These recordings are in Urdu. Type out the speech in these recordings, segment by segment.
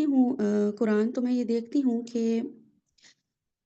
ہوں قرآن تو میں یہ دیکھتی ہوں کہ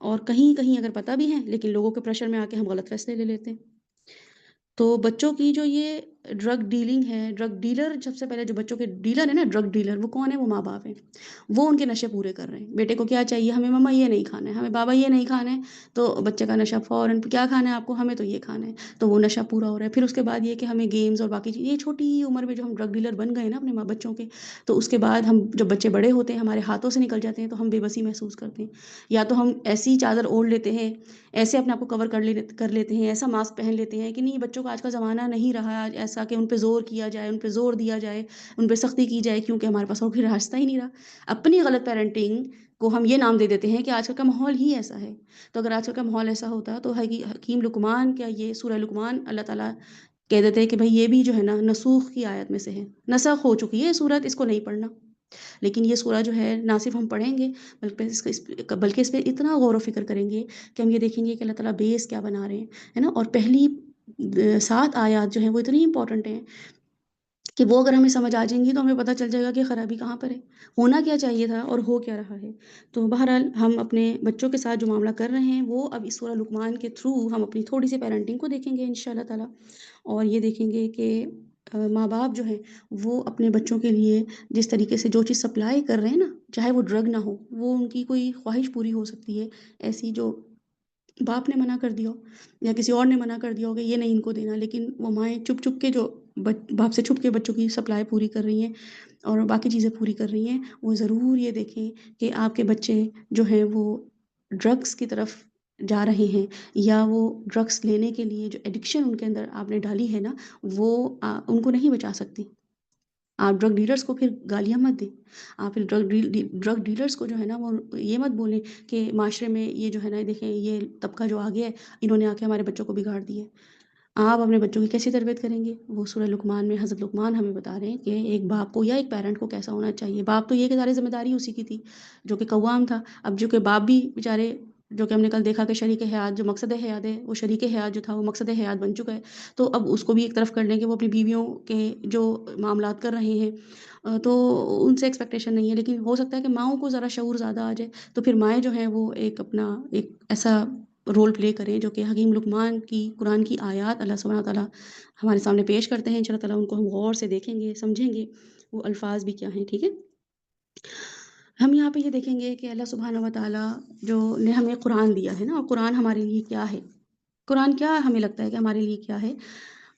اور کہیں-کہیں اگر پتہ بھی ہیں لیکن لوگوں کے پریشر میں آ کے ہم غلط فیصلے لے لیتے ہیں۔ تو بچوں کی جو یہ ڈرگ ڈیلنگ ہے، ڈرگ ڈیلر سب سے پہلے جو بچوں کے ڈیلر ہیں نا ڈرگ ڈیلر، وہ کون ہے؟ وہ ماں-باپ ہیں۔ وہ ان کے نشے پورے کر رہے ہیں۔ بیٹے کو کیا چاہیے؟ ہمیں مما یہ نہیں کھانا ہے، ہمیں بابا یہ نہیں کھانا ہے، تو بچے کا نشہ فوراً کیا کھانا ہے آپ کو؟ ہمیں تو یہ کھانا ہے، تو وہ نشہ پورا ہو رہا ہے۔ پھر اس کے بعد یہ کہ ہمیں گیمز اور باقی چیز، یہ چھوٹی ہی عمر میں جو ہم ڈرگ ڈیلر بن گئے نا اپنے ماں بچوں کے، تو اس کے بعد ہم جب بچے بڑے ہوتے ہیں ہمارے ہاتھوں سے نکل جاتے ہیں تو ہم بے بسی محسوس کرتے ہیں، یا تو ہم ایسی چادر اوڑھ لیتے ہیں، ایسے اپنے آپ کو کور کر لیتے ہیں، ایسا ماسک پہن لیتے ہیں کہ نہیں بچوں کا آج کا زمانہ نہیں رہا ایسا کہ ان پہ زور کیا جائے، ان پہ زور دیا جائے، ان پہ سختی کی جائے، کیونکہ ہمارے پاس اور کوئی راستہ ہی نہیں رہا۔ اپنی غلط پیرنٹنگ کو ہم یہ نام دے دیتے ہیں کہ آج کل کا ماحول ہی ایسا ہے۔ تو اگر آج کل کا ماحول ایسا ہوتا تو حکیم لقمان، کیا یہ سورہ لقمان اللہ تعالیٰ کہہ دیتے ہیں کہ بھائی یہ بھی جو ہے نا نسوخ کی آیت میں سے ہے، نسخ ہو چکی ہے سورت، اس کو نہیں پڑھنا۔ لیکن یہ سورہ جو ہے نہ صرف ہم پڑھیں گے بلکہ اس پہ اتنا غور و فکر کریں گے کہ ہم یہ دیکھیں گے کہ اللہ تعالیٰ بیس کیا بنا رہے ہیں، ہے نا۔ اور پہلی 7 آیات جو ہیں وہ اتنی امپورٹنٹ ہیں کہ وہ اگر ہمیں سمجھ آ جائیں گی تو ہمیں پتہ چل جائے گا کہ خرابی کہاں پر ہے، ہونا کیا چاہیے تھا اور ہو کیا رہا ہے۔ تو بہرحال ہم اپنے بچوں کے ساتھ جو معاملہ کر رہے ہیں وہ اب اس سورہ لقمان کے تھرو ہم اپنی تھوڑی سی پیرنٹنگ کو دیکھیں گے انشاءاللہ تعالیٰ، اور یہ دیکھیں گے کہ ماں باپ جو ہیں وہ اپنے بچوں کے لیے جس طریقے سے جو چیز سپلائی کر رہے ہیں نا، چاہے وہ ڈرگ نہ ہو، وہ ان کی کوئی خواہش پوری ہو سکتی ہے ایسی جو باپ نے منع کر دیا ہو یا کسی اور نے منع کر دیا ہو کہ یہ نہیں ان کو دینا، لیکن وہ مائیں چپ چپ کے جو باپ سے چھپ کے بچوں کی سپلائی پوری کر رہی ہیں اور باقی چیزیں پوری کر رہی ہیں، وہ ضرور یہ دیکھیں کہ آپ کے بچے جو ہیں وہ ڈرگس کی طرف جا رہے ہیں، یا وہ ڈرگس لینے کے لیے جو ایڈکشن ان کے اندر آپ نے ڈالی ہے نا، وہ ان کو نہیں بچا سکتی۔ آپ ڈرگ ڈیلرز کو پھر گالیاں مت دیں، آپ پھر ڈرگ ڈیلرز کو جو ہے نا وہ یہ مت بولیں کہ معاشرے میں یہ جو ہے نا دیکھیں یہ طبقہ جو آ گیا ہے، انہوں نے آ کے ہمارے بچوں کو بگاڑ دیا ہے۔ آپ اپنے بچوں کی کیسی تربیت کریں گے؟ وہ سورہ لقمان میں حضرت لقمان ہمیں بتا رہے ہیں کہ ایک باپ کو یا ایک پیرنٹ کو کیسا ہونا چاہیے۔ باپ تو یہ کہ ساری ذمہ داری اسی کی تھی جو کہ قوام تھا، اب جو کہ باپ بھی بیچارے، جو کہ ہم نے کل دیکھا کہ شریک حیات جو مقصد حیات ہے، وہ شریک حیات جو تھا وہ مقصد حیات بن چکا ہے، تو اب اس کو بھی ایک طرف کر لیں کہ وہ اپنی بیویوں کے جو معاملات کر رہے ہیں تو ان سے ایکسپیکٹیشن نہیں ہے، لیکن ہو سکتا ہے کہ ماؤں کو ذرا شعور زیادہ آ جائے، تو پھر مائیں جو ہیں وہ ایک اپنا ایک ایسا رول پلے کریں جو کہ حکیم لقمان کی قرآن کی آیات اللہ سبحانہ تعالیٰ ہمارے سامنے پیش کرتے ہیں، انشاءاللہ تعالیٰ ان کو ہم غور سے دیکھیں گے، سمجھیں گے وہ الفاظ بھی کیا ہیں، ٹھیک ہے۔ ہم یہاں پہ یہ دیکھیں گے کہ اللہ سبحانہ و تعالیٰ جو نے ہمیں قرآن دیا ہے نا، اور قرآن ہمارے لیے کیا ہے، قرآن کیا ہمیں لگتا ہے کہ ہمارے لیے کیا ہے؟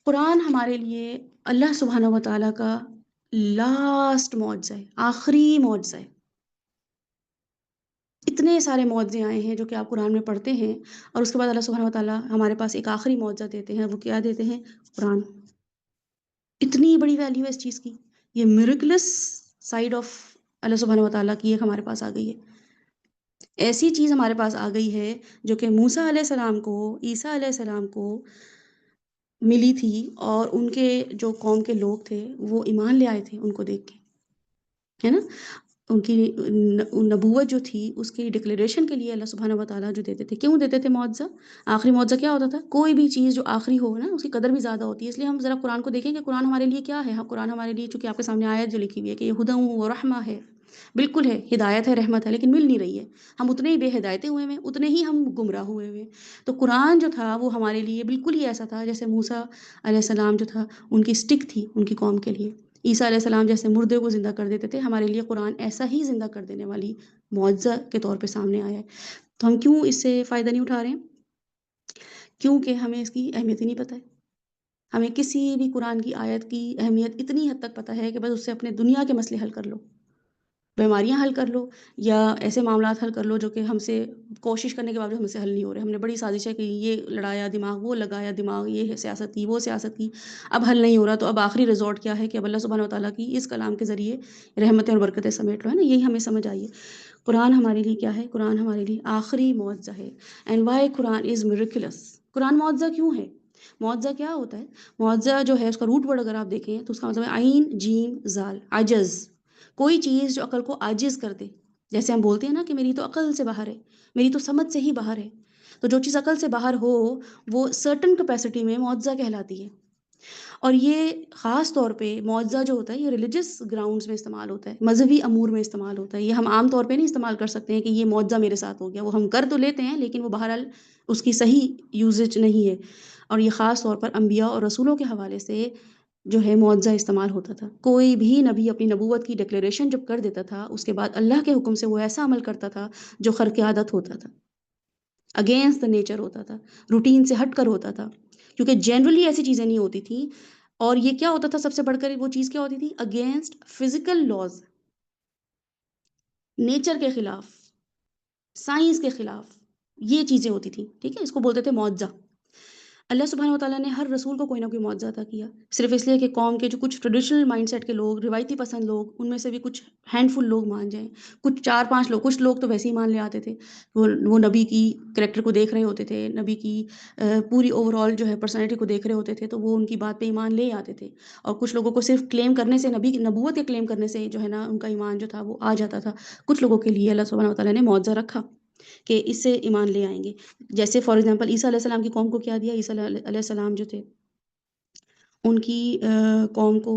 قرآن ہمارے لیے اللہ سبحانہ و تعالیٰ کا لاسٹ معجزہ ہے، آخری معجزہ ہے۔ اتنے سارے معجزے آئے ہیں جو کہ آپ قرآن میں پڑھتے ہیں، اور اس کے بعد اللہ سبحانہ و تعالیٰ ہمارے پاس ایک آخری معجزہ دیتے ہیں، وہ کیا دیتے ہیں؟ قرآن۔ اتنی بڑی ویلیو ہے اس چیز کی، یہ میریکلس سائڈ آف اللہ سبحانہ و تعالیٰ کی ایک ہمارے پاس آ گئی ہے، ایسی چیز ہمارے پاس آ گئی ہے جو کہ موسیٰ علیہ السلام کو، عیسیٰ علیہ السلام کو ملی تھی، اور ان کے جو قوم کے لوگ تھے وہ ایمان لے آئے تھے ان کو دیکھ کے، ہے نا۔ ان کی نبوت جو تھی اس کی ڈکلیریشن کے لیے اللہ سبحانہ و تعالیٰ جو دیتے تھے، کیوں دیتے تھے معجزہ؟ آخری معجزہ کیا ہوتا تھا؟ کوئی بھی چیز جو آخری ہو نا اس کی قدر بھی زیادہ ہوتی ہے، اس لیے ہم ذرا قرآن کو دیکھیں کہ قرآن ہمارے لیے کیا ہے۔ ہاں، قرآن ہمارے لیے چونکہ آپ کے سامنے آیت جو لکھی ہوئی ہے کہ یہ ہدی و رحمہ ہے، بالکل ہے، ہدایت ہے، رحمت ہے، لیکن مل نہیں رہی ہے، ہم اتنے ہی بے ہدایتیں ہوئے ہیں، اتنے ہی ہم گمراہ ہوئے ہوئے ہیں۔ تو قرآن جو تھا وہ ہمارے لیے بالکل ہی ایسا تھا جیسے موسیٰ علیہ السلام جو تھا ان کی اسٹک تھی ان کی قوم کے لیے، عیسیٰ علیہ السلام جیسے مردے کو زندہ کر دیتے تھے، ہمارے لیے قرآن ایسا ہی زندہ کر دینے والی معجزہ کے طور پہ سامنے آیا ہے۔ تو ہم کیوں اس سے فائدہ نہیں اٹھا رہے ہیں؟ کیونکہ ہمیں اس کی اہمیت ہی نہیں پتہ ہے۔ ہمیں کسی بھی قرآن کی آیت کی اہمیت اتنی حد تک پتہ ہے کہ بس اس سے اپنے دنیا کے مسئلے حل کر لو، بیماریاں حل کر لو، یا ایسے معاملات حل کر لو جو کہ ہم سے کوشش کرنے کے باوجود ہم سے حل نہیں ہو رہے، ہم نے بڑی سازشیں کی، یہ لڑایا دماغ، وہ لگایا دماغ، یہ سیاست کی، وہ سیاست کی، اب حل نہیں ہو رہا، تو اب آخری ریزورٹ کیا ہے کہ اب اللہ سبحانہ و تعالیٰ کی اس کلام کے ذریعے رحمتیں اور برکتیں سمیٹ لو، ہے نا، یہی ہمیں سمجھ آئی ہے۔ قرآن ہمارے لیے کیا ہے؟ قرآن ہمارے لیے آخری معجزہ ہے، and why Quran is miracles. Quran معجزہ کیوں ہے؟ معجزہ کیا ہوتا ہے؟ معجزہ جو ہے اس کا روٹ ورڈ اگر آپ دیکھیں تو اس کا مطلب ہے عین جیم زال، عجز، کوئی چیز جو عقل کو عاجز کر دے، جیسے ہم بولتے ہیں نا کہ میری تو عقل سے باہر ہے، میری تو سمجھ سے ہی باہر ہے، تو جو چیز عقل سے باہر ہو وہ سرٹن کیپیسٹی میں معجزہ کہلاتی ہے، اور یہ خاص طور پہ معجزہ جو ہوتا ہے یہ ریلیجس گراؤنڈز میں استعمال ہوتا ہے، مذہبی امور میں استعمال ہوتا ہے، یہ ہم عام طور پہ نہیں استعمال کر سکتے ہیں کہ یہ معجزہ میرے ساتھ ہو گیا، وہ ہم کر تو لیتے ہیں لیکن وہ بہرحال اس کی صحیح یوزج نہیں ہے، اور یہ خاص طور پر انبیاء اور رسولوں کے حوالے سے جو ہے معجزہ استعمال ہوتا تھا۔ کوئی بھی نبی اپنی نبوت کی ڈکلیریشن جب کر دیتا تھا اس کے بعد اللہ کے حکم سے وہ ایسا عمل کرتا تھا جو خرق عادت ہوتا تھا، اگینسٹ دا نیچر ہوتا تھا، روٹین سے ہٹ کر ہوتا تھا، کیونکہ جنرلی ایسی چیزیں نہیں ہوتی تھیں۔ اور یہ کیا ہوتا تھا، سب سے بڑھ کر وہ چیز کیا ہوتی تھی، اگینسٹ فزیکل لاز، نیچر کے خلاف، سائنس کے خلاف، یہ چیزیں ہوتی تھیں، ٹھیک ہے، اس کو بولتے تھے معجزہ۔ اللہ سبحانہ وتعالیٰ نے ہر رسول کو کوئی نہ کوئی معجزہ عطا کیا، صرف اس لیے کہ قوم کے جو کچھ ٹریڈیشنل مائنڈ سیٹ کے لوگ، روایتی پسند لوگ، ان میں سے بھی کچھ ہینڈ فل لوگ مان جائیں، کچھ 4-5 لوگ، کچھ لوگ تو ویسے ہی مان لے آتے تھے، وہ نبی کی کریکٹر کو دیکھ رہے ہوتے تھے، نبی کی پوری اوور آل جو ہے پرسنالٹی کو دیکھ رہے ہوتے تھے، تو وہ ان کی بات پہ ایمان لے آتے تھے، اور کچھ لوگوں کو صرف کلیم کرنے سے، نبی کی نبوت کے کلیم کرنے سے جو ہے نا ان کا ایمان جو تھا وہ آ جاتا تھا۔ کچھ لوگوں کے لیے اللہ سبحانہ وتعالیٰ نے معجزہ رکھا کہ اس سے ایمان لے آئیں گے، جیسے فار ایگزامپل عیسیٰ علیہ السلام کی قوم کو کیا دیا، عیسیٰ علیہ السلام جو تھے ان کی قوم کو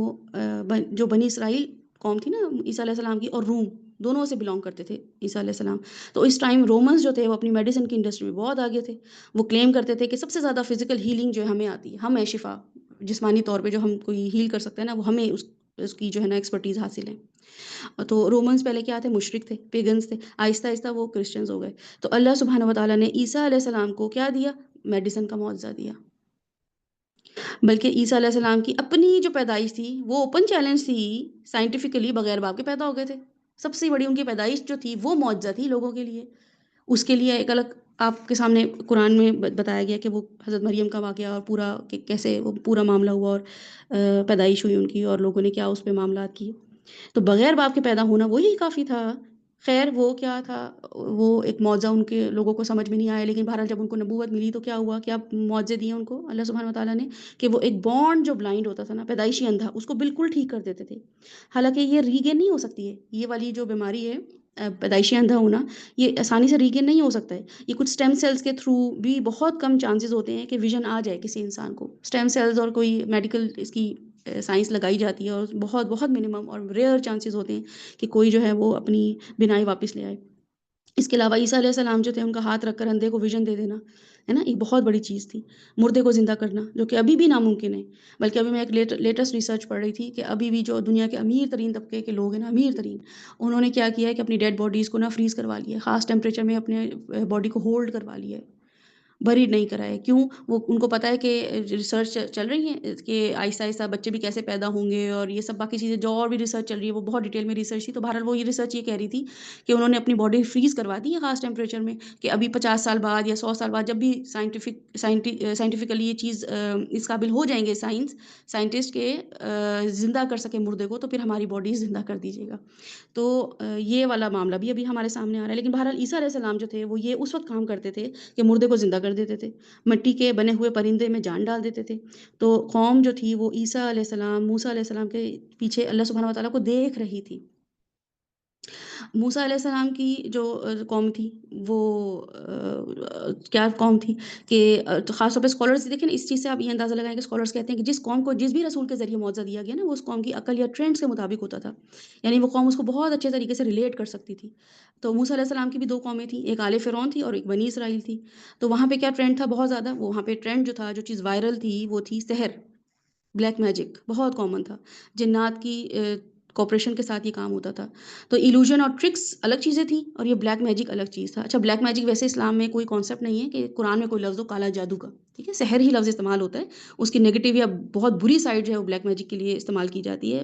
جو بنی اسرائیل قوم تھی نا عیسیٰ علیہ السلام کی، اور روم دونوں سے بلانگ کرتے تھے عیسیٰ علیہ السلام، تو اس ٹائم رومنز جو تھے وہ اپنی میڈیسن کی انڈسٹری میں بہت آگے تھے، وہ کلیم کرتے تھے کہ سب سے زیادہ فزیکل ہیلنگ جو ہے ہمیں آتی ہے، ہمیں شفا جسمانی طور پہ جو ہم کوئی ہیل کر سکتے ہیں نا، وہ ہمیں اس کی جو ہے نا ایکسپرٹیز حاصل ہے۔ تو رومنز پہلے کیا تھے، مشرک تھے، پیگنز تھے، آہستہ آہستہ وہ کرسچنز ہو گئے، تو اللہ سبحانہ وتعالیٰ نے عیسیٰ علیہ السلام کو کیا دیا، میڈیسن کا معجزہ دیا۔ بلکہ عیسیٰ علیہ السلام کی اپنی جو پیدائش تھی وہ اوپن چیلنج تھی، سائنٹیفکلی بغیر باپ کے پیدا ہو گئے تھے، سب سے بڑی ان کی پیدائش جو تھی وہ معجزہ تھی لوگوں کے لیے۔ اس کے لیے ایک الگ آپ کے سامنے قرآن میں بتایا گیا کہ وہ حضرت مریم کا واقعہ اور پورا کہ کیسے وہ پورا معاملہ ہوا، اور پیدائش ہوئی ان کی، اور لوگوں نے کیا اس پہ معاملات کیے، تو بغیر باپ کے پیدا ہونا وہی کافی تھا۔ خیر وہ کیا تھا، وہ ایک معجزہ ان کے لوگوں کو سمجھ میں نہیں آیا، لیکن بہرحال جب ان کو نبوت ملی تو کیا ہوا، کیا معجزے دیے ان کو اللہ سبحانہ وتعالیٰ نے، کہ وہ ایک بونڈ جو بلائنڈ ہوتا تھا نا، پیدائشی اندھا، اس کو بالکل ٹھیک کر دیتے تھے۔ حالانکہ یہ ریگین نہیں ہو سکتی ہے، یہ والی جو بیماری ہے پیدائشی اندھا ہونا، یہ آسانی سے ریگین نہیں ہو سکتا ہے، یہ کچھ سٹیم سیلز کے تھرو بھی بہت کم چانسز ہوتے ہیں کہ ویژن آ جائے کسی انسان کو، سٹیم سیلز اور کوئی میڈیکل اس کی سائنس لگائی جاتی ہے، اور بہت بہت منیمم اور ریئر چانسز ہوتے ہیں کہ کوئی جو ہے وہ اپنی بینائی واپس لے آئے۔ اس کے علاوہ عیسیٰ علیہ السلام جو تھے ان کا ہاتھ رکھ کر اندھے کو ویژن دے دینا ہے نا، ایک بہت بڑی چیز تھی، مردے کو زندہ کرنا جو کہ ابھی بھی ناممکن ہے، بلکہ ابھی میں ایک لیٹسٹ ریسرچ پڑھ رہی تھی کہ ابھی بھی جو دنیا کے امیر ترین طبقے کے لوگ ہیں نا، امیر ترین، انہوں نے کیا کیا ہے کہ اپنی ڈیڈ باڈیز کو نا فریز کروا لیا ہے، خاص ٹیمپریچر میں اپنے باڈی کو ہولڈ کروا لیا ہے، بریڈ نہیں کرائے، کیوں، وہ ان کو پتہ ہے کہ ریسرچ چل رہی ہے کہ آہستہ آہستہ بچے بھی کیسے پیدا ہوں گے، اور یہ سب باقی چیزیں جو اور بھی ریسرچ چل رہی ہے وہ بہت ڈیٹیل میں ریسرچ تھی، تو بہرحال وہ یہ ریسرچ یہ کہہ رہی تھی کہ انہوں نے اپنی باڈی فریز کروا دی ہے خاص ٹیمپریچر میں، کہ ابھی 50 سال بعد یا 100 سال بعد جب بھی سائنٹیفکلی یہ چیز اس قابل ہو جائیں گے سائنٹسٹ کے زندہ کر سکے مردے کو، تو پھر ہماری باڈی زندہ کر دیجیے گا۔ تو یہ والا معاملہ بھی ابھی ہمارے سامنے آ رہا ہے، لیکن بہرحال عیسیٰ علیہ السلام جو تھے وہ یہ اس وقت کام کرتے تھے کہ مردے کو زندہ کر دیتے تھے، مٹی کے بنے ہوئے پرندے میں جان ڈال دیتے تھے، تو قوم جو تھی وہ عیسیٰ علیہ السلام، موسیٰ علیہ السلام کے پیچھے اللہ سبحانہ وتعالیٰ کو دیکھ رہی تھی۔ موسیٰ علیہ السلام کی جو قوم تھی وہ کیا قوم تھی کہ خاص طور پہ اسکالرز دیکھیں نا، اس چیز سے آپ یہ اندازہ لگائیں کہ اسکالرز کہتے ہیں کہ جس قوم کو جس بھی رسول کے ذریعے معجزہ دیا گیا نا، وہ اس قوم کی عقل یا ٹرینڈس کے مطابق ہوتا تھا، یعنی وہ قوم اس کو بہت اچھے طریقے سے ریلیٹ کر سکتی تھی۔ تو موسیٰ علیہ السلام کی بھی 2 قومیں تھیں، ایک آل فرعون تھی اور ایک بنی اسرائیل تھی، تو وہاں پہ کیا ٹرینڈ تھا، بہت زیادہ وہاں پہ ٹرینڈ جو تھا، جو چیز وائرل تھی وہ تھی سحر، بلیک میجک بہت کامن تھا، جنات کی کوپریشن کے ساتھ یہ کام ہوتا تھا، تو ایلوژن اور ٹرکس الگ چیزیں تھیں اور یہ بلیک میجک الگ چیز تھا۔ اچھا بلیک میجک ویسے اسلام میں کوئی کانسیپٹ نہیں ہے کہ قرآن میں کوئی لفظ ہو کالا جادو کا، ٹھیک ہے، سحر ہی لفظ استعمال ہوتا ہے، اس کی نگیٹو یا بہت بری سائڈ جو ہے وہ بلیک میجک کے لیے استعمال کی جاتی ہے۔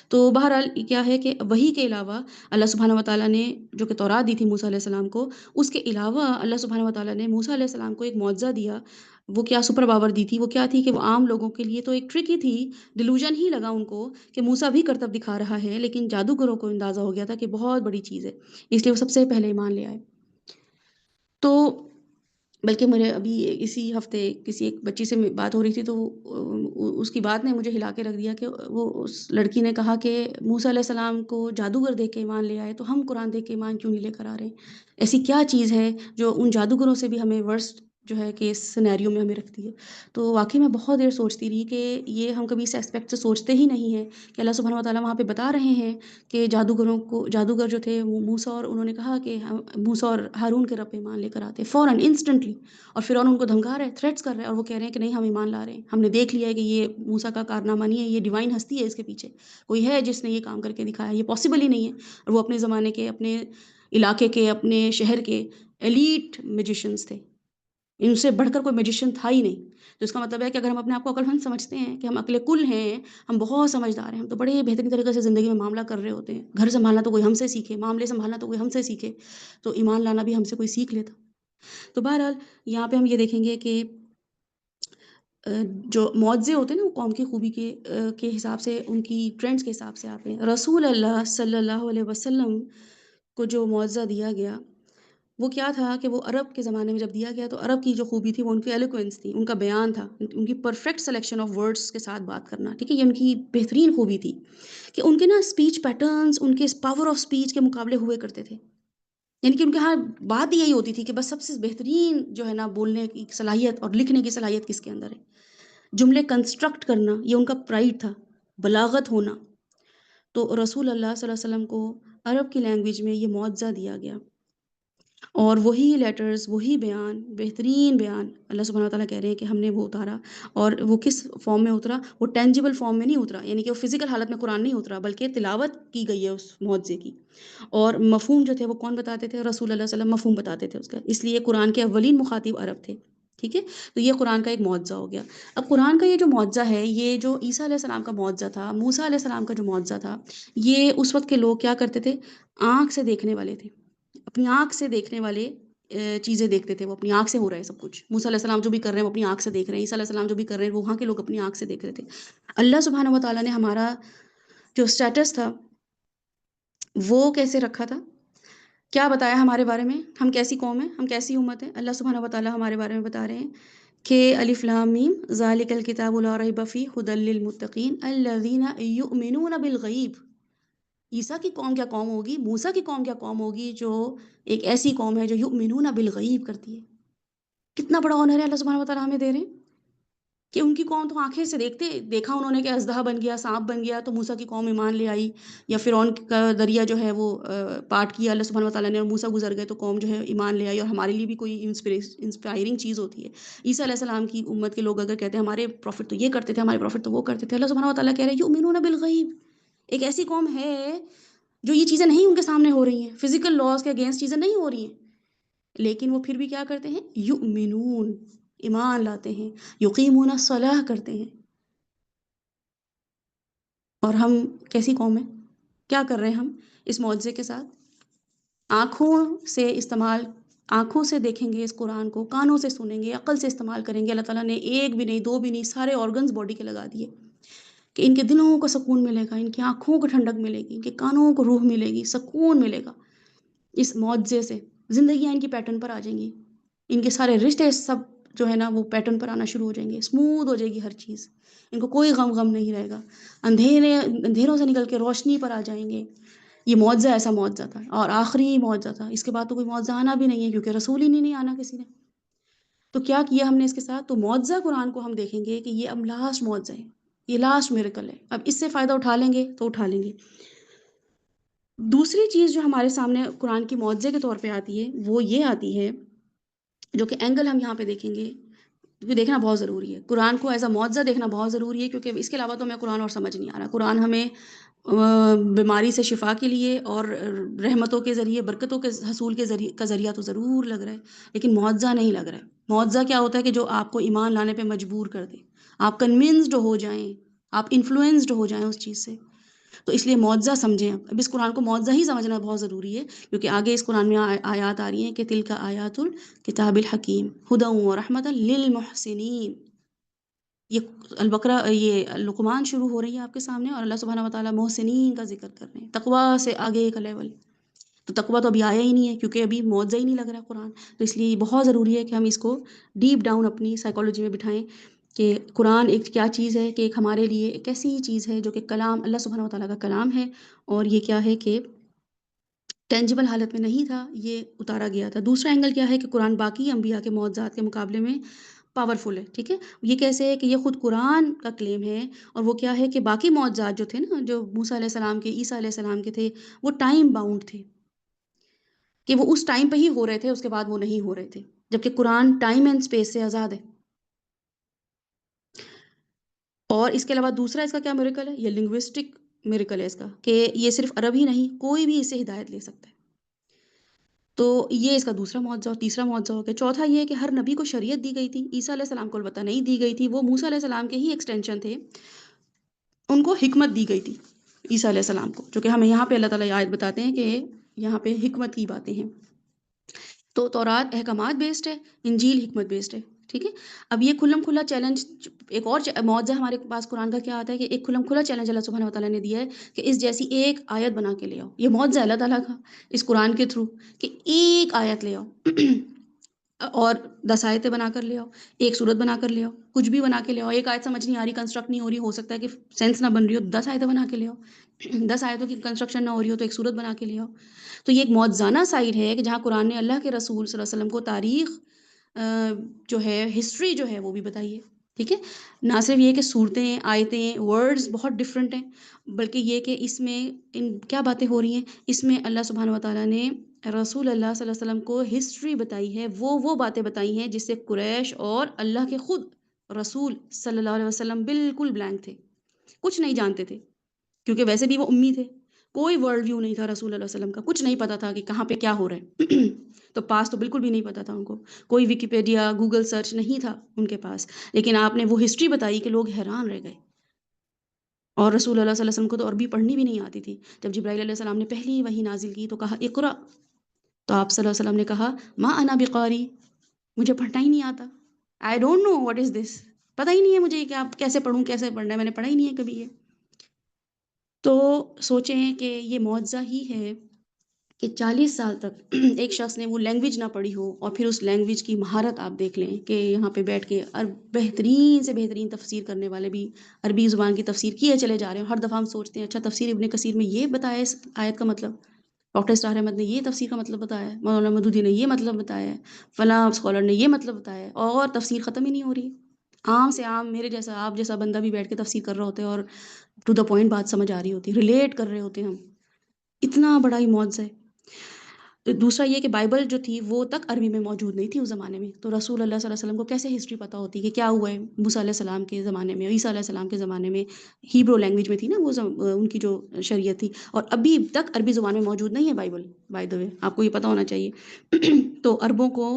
تو بہرحال کیا ہے کہ وہی کے علاوہ اللہ سبحانہ وتعالیٰ نے جو کہ تورات دی تھی موسیٰ علیہ السلام کو، اس کے علاوہ اللہ سبحانہ وتعالیٰ نے موسیٰ علیہ السلام کو ایک معجزہ دیا، وہ کیا سپر پاور دی تھی، وہ کیا تھی کہ وہ عام لوگوں کے لیے تو ایک ٹرک ہی تھی، ڈیلوژن ہی لگا ان کو کہ موسیٰ بھی کرتب دکھا رہا ہے، لیکن جادوگروں کو اندازہ ہو گیا تھا کہ بہت بڑی چیز ہے، اس لیے وہ سب سے پہلے ایمان لے آئے۔ تو بلکہ میرے ابھی اسی ہفتے کسی ایک بچی سے بات ہو رہی تھی، تو اس کی بات نے مجھے ہلا کے رکھ دیا کہ وہ اس لڑکی نے کہا کہ موسیٰ علیہ السلام کو جادوگر دیکھ کے ایمان لے آئے، تو ہم قرآن دیکھ کے ایمان کیوں نہیں لے کر آ رہے ہیں؟ ایسی کیا چیز ہے جو ان جادوگروں سے بھی ہمیں ورسٹ جو ہے کہ اس سینیریو میں ہمیں رکھتی ہے۔ تو واقعی میں بہت دیر سوچتی رہی کہ یہ ہم کبھی اس اسپیکٹ سے سوچتے ہی نہیں ہیں کہ اللہ سبحانہ وتعالیٰ وہاں پہ بتا رہے ہیں کہ جادوگر جو تھے وہ موسیٰ، اور انہوں نے کہا کہ ہم موسیٰ اور ہارون کے رب پہ ایمان لے کر آتے فوراً انسٹنٹلی، اور فرعون ان کو دھمکا رہا ہے، تھریٹس کر رہا ہے، اور وہ کہہ رہے ہیں کہ نہیں ہم ایمان لا رہے ہیں، ہم نے دیکھ لیا ہے کہ یہ موسیٰ کا کارنامہ نہیں ہے، یہ ڈیوائن ہستی ہے اس کے پیچھے، کوئی ہے جس نے یہ کام کر کے دکھایا، یہ پاسبل ہی نہیں ہے۔ اور وہ اپنے زمانے کے، اپنے علاقے کے، اپنے شہر کے ایلیٹ میجیشنز تھے، ان سے بڑھ کر کوئی میجیشین تھا ہی نہیں۔ تو اس کا مطلب ہے کہ اگر ہم اپنے آپ کو عقل مند سمجھتے ہیں کہ ہم عقل کل ہیں، ہم بہت سمجھدار ہیں، ہم تو بڑے بہترین طریقے سے زندگی میں معاملہ کر رہے ہوتے ہیں، گھر سنبھالنا تو کوئی ہم سے سیکھے، معاملے سنبھالنا تو کوئی ہم سے سیکھے، تو ایمان لانا بھی ہم سے کوئی سیکھ لیتا۔ تو بہرحال یہاں پہ ہم یہ دیکھیں گے کہ جو معجزے ہوتے ہیں نا وہ قوم کی خوبی کے حساب سے، ان کی ٹرینڈز کے حساب سے آتے ہیں۔ رسول اللہ صلی اللہ علیہ وسلم کو جو معجزہ دیا گیا وہ کیا تھا کہ وہ عرب کے زمانے میں جب دیا گیا تو عرب کی جو خوبی تھی وہ ان کی ایلوکوینس تھی، ان کا بیان تھا، ان کی پرفیکٹ سلیکشن آف ورڈز کے ساتھ بات کرنا، ٹھیک ہے، یہ ان کی بہترین خوبی تھی کہ ان کے نا اسپیچ پیٹرنز ان کے پاور آف اسپیچ کے مقابلے ہوئے کرتے تھے، یعنی کہ ان کے ہاں بات یہی ہوتی تھی کہ بس سب سے بہترین جو ہے نا بولنے کی صلاحیت اور لکھنے کی صلاحیت کس کے اندر ہے، جملے کنسٹرکٹ کرنا یہ ان کا پرائڈ تھا، بلاغت ہونا۔ تو رسول اللہ صلی اللہ علیہ وسلم کو عرب کی لینگویج میں یہ معجزہ دیا گیا، اور وہی لیٹرز، وہی بیان، بہترین بیان اللہ سبحانہ وتعالیٰ کہہ رہے ہیں کہ ہم نے وہ اتارا، اور وہ کس فارم میں اترا؟ وہ ٹینجیبل فارم میں نہیں اترا، یعنی کہ وہ فزیکل حالت میں قرآن نہیں اترا، بلکہ تلاوت کی گئی ہے اس معجزے کی، اور مفہوم جو تھے وہ کون بتاتے تھے؟ رسول اللہ صلی اللہ علیہ وسلم مفہوم بتاتے تھے اس کا، اس لیے قرآن کے اولین مخاطب عرب تھے، ٹھیک ہے۔ تو یہ قرآن کا ایک معجزہ ہو گیا۔ اب قرآن کا یہ جو معجزہ ہے، یہ جو عیسیٰ علیہ السلام کا معجزہ تھا، موسیٰ علیہ السلام کا جو معجزہ تھا، یہ اس وقت کے لوگ کیا کرتے تھے؟ آنکھ سے دیکھنے والے تھے، اپنی آنکھ سے دیکھنے والے چیزیں دیکھتے تھے، وہ اپنی آنکھ سے ہو رہا ہے سب کچھ، موسیٰ علیہ السلام جو بھی کر رہے ہیں وہ اپنی آنکھ سے دیکھ رہے ہیں، عیسیٰ علیہ السلام جو بھی کر رہے ہیں وہ وہاں کے لوگ اپنی آنکھ سے دیکھ رہے تھے۔ اللہ سبحانہ و تعالیٰ نے ہمارا جو سٹیٹس تھا وہ کیسے رکھا تھا؟ کیا بتایا ہمارے بارے میں؟ ہم کیسی قوم ہیں، ہم کیسی امت ہیں؟ اللہ سبحانہ و تعالیٰ ہمارے بارے میں بتا رہے ہیں کہ الف لام میم ذالک الکتاب لا ریب فیہ ھدی للمتقین الذین یؤمنون بالغیب۔ عیسیٰ کی قوم کیا قوم ہوگی، موسیٰ کی قوم کیا قوم ہوگی جو ایک ایسی قوم ہے جو یؤمنون بالغیب کرتی ہے۔ کتنا بڑا آنر ہے اللہ سبحانہ وتعالیٰ ہمیں دے رہے ہیں کہ ان کی قوم تو آنکھیں سے دیکھا انہوں نے کہ اژدہا بن گیا، سانپ بن گیا، تو موسیٰ کی قوم ایمان لے آئی، یا فرعون کا دریا جو ہے وہ پارٹ کیا اللہ سبحانہ وتعالیٰ نے، اور موسیٰ گزر گئے تو قوم جو ہے ایمان لے آئی، اور ہمارے لیے بھی کوئی انسپائرنگ چیز ہوتی ہے۔ عیسیٰ علیہ السلام کی امت کے لوگ اگر کہتے ہیں ہمارے پروفٹ تو یہ کرتے تھے، ہمارے پروفٹ تو وہ کرتے تھے، اللہ سبحانہ وتعالیٰ کہہ رہے ہیں یؤمنون بالغیب، ایک ایسی قوم ہے جو یہ چیزیں نہیں ان کے سامنے ہو رہی ہیں، فزیکل لاز کے اگینسٹ چیزیں نہیں ہو رہی ہیں، لیکن وہ پھر بھی کیا کرتے ہیں؟ یؤمنون، ایمان لاتے ہیں، یقیمون الصلاۃ کرتے ہیں۔ اور ہم کیسی قوم ہیں؟ کیا کر رہے ہیں ہم اس معجزے کے ساتھ؟ آنکھوں سے دیکھیں گے اس قرآن کو، کانوں سے سنیں گے، عقل سے استعمال کریں گے۔ اللہ تعالیٰ نے ایک بھی نہیں، دو بھی نہیں، سارے آرگنز باڈی کے لگا دیے کہ ان کے دلوں کو سکون ملے گا، ان کی آنکھوں کو ٹھنڈک ملے گی، ان کے کانوں کو روح ملے گی، سکون ملے گا اس معجزے سے، زندگیاں ان کی پیٹرن پر آ جائیں گی، ان کے سارے رشتے سب جو ہے نا وہ پیٹرن پر آنا شروع ہو جائیں گے، اسموتھ ہو جائے گی ہر چیز، ان کو کوئی غم نہیں رہے گا، اندھیروں سے نکل کے روشنی پر آ جائیں گے۔ یہ معجزہ ایسا معجزہ تھا، اور آخری معجزہ تھا، اس کے بعد تو کوئی معجزہ آنا بھی نہیں ہے، کیونکہ رسول ہی نہیں آنا کسی نے۔ تو کیا کیا ہم نے اس کے ساتھ؟ تو معجزہ قرآن کو ہم دیکھیں گے کہ یہ اب لاسٹ معجزہ ہے، یہ لاسٹ میریکل ہے، اب اس سے فائدہ اٹھا لیں گے تو اٹھا لیں گے۔ دوسری چیز جو ہمارے سامنے قرآن کی معجزے کے طور پہ آتی ہے وہ یہ آتی ہے، جو کہ اینگل ہم یہاں پہ دیکھیں گے، کیونکہ دیکھنا بہت ضروری ہے قرآن کو ایز اے معجزہ، دیکھنا بہت ضروری ہے، کیونکہ اس کے علاوہ تو ہمیں قرآن اور سمجھ نہیں آ رہا۔ قرآن ہمیں بیماری سے شفا کے لیے اور رحمتوں کے ذریعے، برکتوں کے حصول کے ذریعہ تو ضرور لگ رہا ہے، لیکن معجزہ نہیں لگ رہا ہے۔ معجزہ کیا ہوتا ہے کہ جو آپ کو ایمان لانے پہ مجبور کر دے، آپ کنونسڈ ہو جائیں، آپ انفلوئنسڈ ہو جائیں اس چیز سے۔ تو اس لیے معجزہ سمجھیں، اب اس قرآن کو معجزہ ہی سمجھنا بہت ضروری ہے، کیونکہ آگے اس قرآن میں آیات آ رہی ہیں کہ تلک آیات الکتاب الحکیم ھدی ورحمۃ للمحسنین۔ یہ البقرہ، یہ لقمان شروع ہو رہی ہے آپ کے سامنے، اور اللہ سبحانہ وتعالیٰ محسنین کا ذکر کر رہے ہیں، تقویٰ سے آگے ایک لیول۔ تو تقویٰ تو ابھی آیا ہی نہیں ہے، کیونکہ ابھی معجزہ ہی نہیں لگ رہا قرآن، تو اس لیے یہ بہت ضروری ہے کہ ہم اس کو ڈیپ ڈاؤن اپنی سائیکالوجی میں بٹھائیں کہ قرآن ایک کیا چیز ہے، کہ ایک ہمارے لیے ایک ایسی چیز ہے جو کہ کلام اللہ سبحانہ وتعالیٰ کا کلام ہے، اور یہ کیا ہے کہ ٹینجیبل حالت میں نہیں تھا، یہ اتارا گیا تھا۔ دوسرا اینگل کیا ہے کہ قرآن باقی انبیاء کے معجزات کے مقابلے میں پاورفل ہے، ٹھیک ہے؟ یہ کیسے ہے کہ یہ خود قرآن کا کلیم ہے، اور وہ کیا ہے کہ باقی معجزات جو تھے نا، جو موسیٰ علیہ السلام کے، عیسیٰ علیہ السلام کے تھے، وہ ٹائم باؤنڈ تھے، کہ وہ اس ٹائم پہ ہی ہو رہے تھے، اس کے بعد وہ نہیں ہو رہے تھے، جبکہ قرآن ٹائم اینڈ اسپیس سے آزاد ہے۔ اور اس کے علاوہ دوسرا اس کا کیا میریکل ہے؟ یہ لنگوسٹک میریکل ہے اس کا، کہ یہ صرف عرب ہی نہیں، کوئی بھی اس سے ہدایت لے سکتا ہے۔ تو یہ اس کا دوسرا معجزہ اور تیسرا معجزہ ہو گیا۔ چوتھا یہ ہے کہ ہر نبی کو شریعت دی گئی تھی، عیسیٰ علیہ السلام کو البتہ نہیں دی گئی تھی، وہ موسیٰ علیہ السلام کے ہی ایکسٹینشن تھے، ان کو حکمت دی گئی تھی عیسیٰ علیہ السلام کو، جو کہ ہمیں یہاں پہ اللہ تعالیٰ یہ آیت بتاتے ہیں کہ یہاں پہ حکمت کی باتیں ہیں۔ تو تورات احکامات بیسڈ ہے، انجیل حکمت بیسڈ ہے، ٹھیک ہے؟ اب یہ کھلم کھلا چیلنج، ایک اور معجزہ ہمارے پاس قرآن کا کیا آتا ہے کہ ایک کھلم کھلا چیلنج اللہ سبحانہ وتعالیٰ نے دیا ہے کہ اس جیسی ایک آیت بنا کے لے آؤ۔ یہ معجزہ اللہ تعالیٰ کا اس قرآن کے تھرو، کہ ایک آیت لے آؤ اور 10 آیتیں بنا کر لے آؤ، ایک سورت بنا کر لے آؤ، کچھ بھی بنا کے لے آؤ، ایک آیت سمجھ نہیں آ رہی، کنسٹرکٹ نہیں ہو رہی، ہو سکتا ہے کہ سینس نہ بن رہی ہو، 10 آیتیں بنا کے لے آؤ، 10 آیتوں کی کنسٹرکشن نہ ہو رہی ہو تو ایک سورت بنا کے لے آؤ۔ تو یہ ایک موازنہ سائڈ ہے کہ جہاں قرآن نے اللہ کے رسول صلی اللہ علیہ وسلم کو تاریخ جو ہے، ہسٹری جو ہے وہ بھی بتائی ہے، ٹھیک ہے؟ نہ صرف یہ کہ صورتیں، آیتیں، ورڈز بہت ڈفرینٹ ہیں، بلکہ یہ کہ اس میں ان کیا باتیں ہو رہی ہیں، اس میں اللہ سبحانہ وتعالیٰ نے رسول اللہ صلی اللہ علیہ وسلم کو ہسٹری بتائی ہے، وہ باتیں بتائی ہیں جس سے قریش اور اللہ کے خود رسول صلی اللہ علیہ وسلم بالکل بلینک تھے، کچھ نہیں جانتے تھے، کیونکہ ویسے بھی وہ امی تھے، کوئی ورلڈ ویو نہیں تھا رسول اللہ علیہ وسلم کا، کچھ نہیں پتا تھا کہ کہاں پہ کیا ہو رہا ہے تو پاس تو بالکل بھی نہیں پتا تھا ان کو، کوئی ویکیپیڈیا، گوگل سرچ نہیں تھا ان کے پاس، لیکن آپ نے وہ ہسٹری بتائی کہ لوگ حیران رہ گئے۔ اور رسول اللہ صلی اللہ علیہ وسلم کو تو عربی پڑھنی بھی نہیں آتی تھی، جب جبرائیل علیہ السلام نے پہلی وحی نازل کی تو کہا اقرا، تو آپ صلی اللہ علیہ وسلم نے کہا ما انا بقاری، مجھے پڑھنا ہی نہیں آتا، I don't know what is دس، پتہ ہی نہیں ہے مجھے کہ آپ کیسے پڑھوں، کیسے پڑھنا ہے، میں نے پڑھا ہی نہیں ہے کبھی یہ۔ تو سوچیں کہ یہ معجزہ ہی ہے کہ 40 سال تک ایک شخص نے وہ لینگویج نہ پڑھی ہو، اور پھر اس لینگویج کی مہارت آپ دیکھ لیں کہ یہاں پہ بیٹھ کے بہترین سے بہترین تفسیر کرنے والے بھی عربی زبان کی تفسیر کیے چلے جا رہے ہیں۔ ہر دفعہ ہم سوچتے ہیں اچھا تفسیر ابن کثیر میں یہ بتایا ہے اس آیت کا مطلب، ڈاکٹر اسرار احمد نے یہ تفسیر کا مطلب بتایا ہے، مولانا مودودی نے یہ مطلب بتایا ہے، فلاں اسکالر نے یہ مطلب بتایا ہے، اور تفسیر ختم ہی نہیں ہو رہی۔ عام سے عام میرے جیسا، آپ جیسا بندہ بھی بیٹھ کے تفسیر کر رہا ہوتا ہے اور ٹو دا پوائنٹ بات سمجھ آ رہی ہوتی ہے، ریلیٹ کر رہے ہوتے ہیں ہم، اتنا بڑا ہی معجزہ ہے۔ دوسرا یہ کہ بائبل جو تھی وہ تک عربی میں موجود نہیں تھی اس زمانے میں، تو رسول اللہ صلی اللہ علیہ وسلم کو کیسے ہسٹری پتہ ہوتی کہ کیا ہوا ہے موسیٰ علیہ السلام کے زمانے میں، عیسیٰ علیہ السلام کے زمانے میں، ہیبرو لینگویج میں تھی نا وہ ان کی جو شریعت تھی، اور ابھی تک عربی زبان میں موجود نہیں ہے بائبل، بائی دا وے آپ کو یہ پتہ ہونا چاہیے تو عربوں کو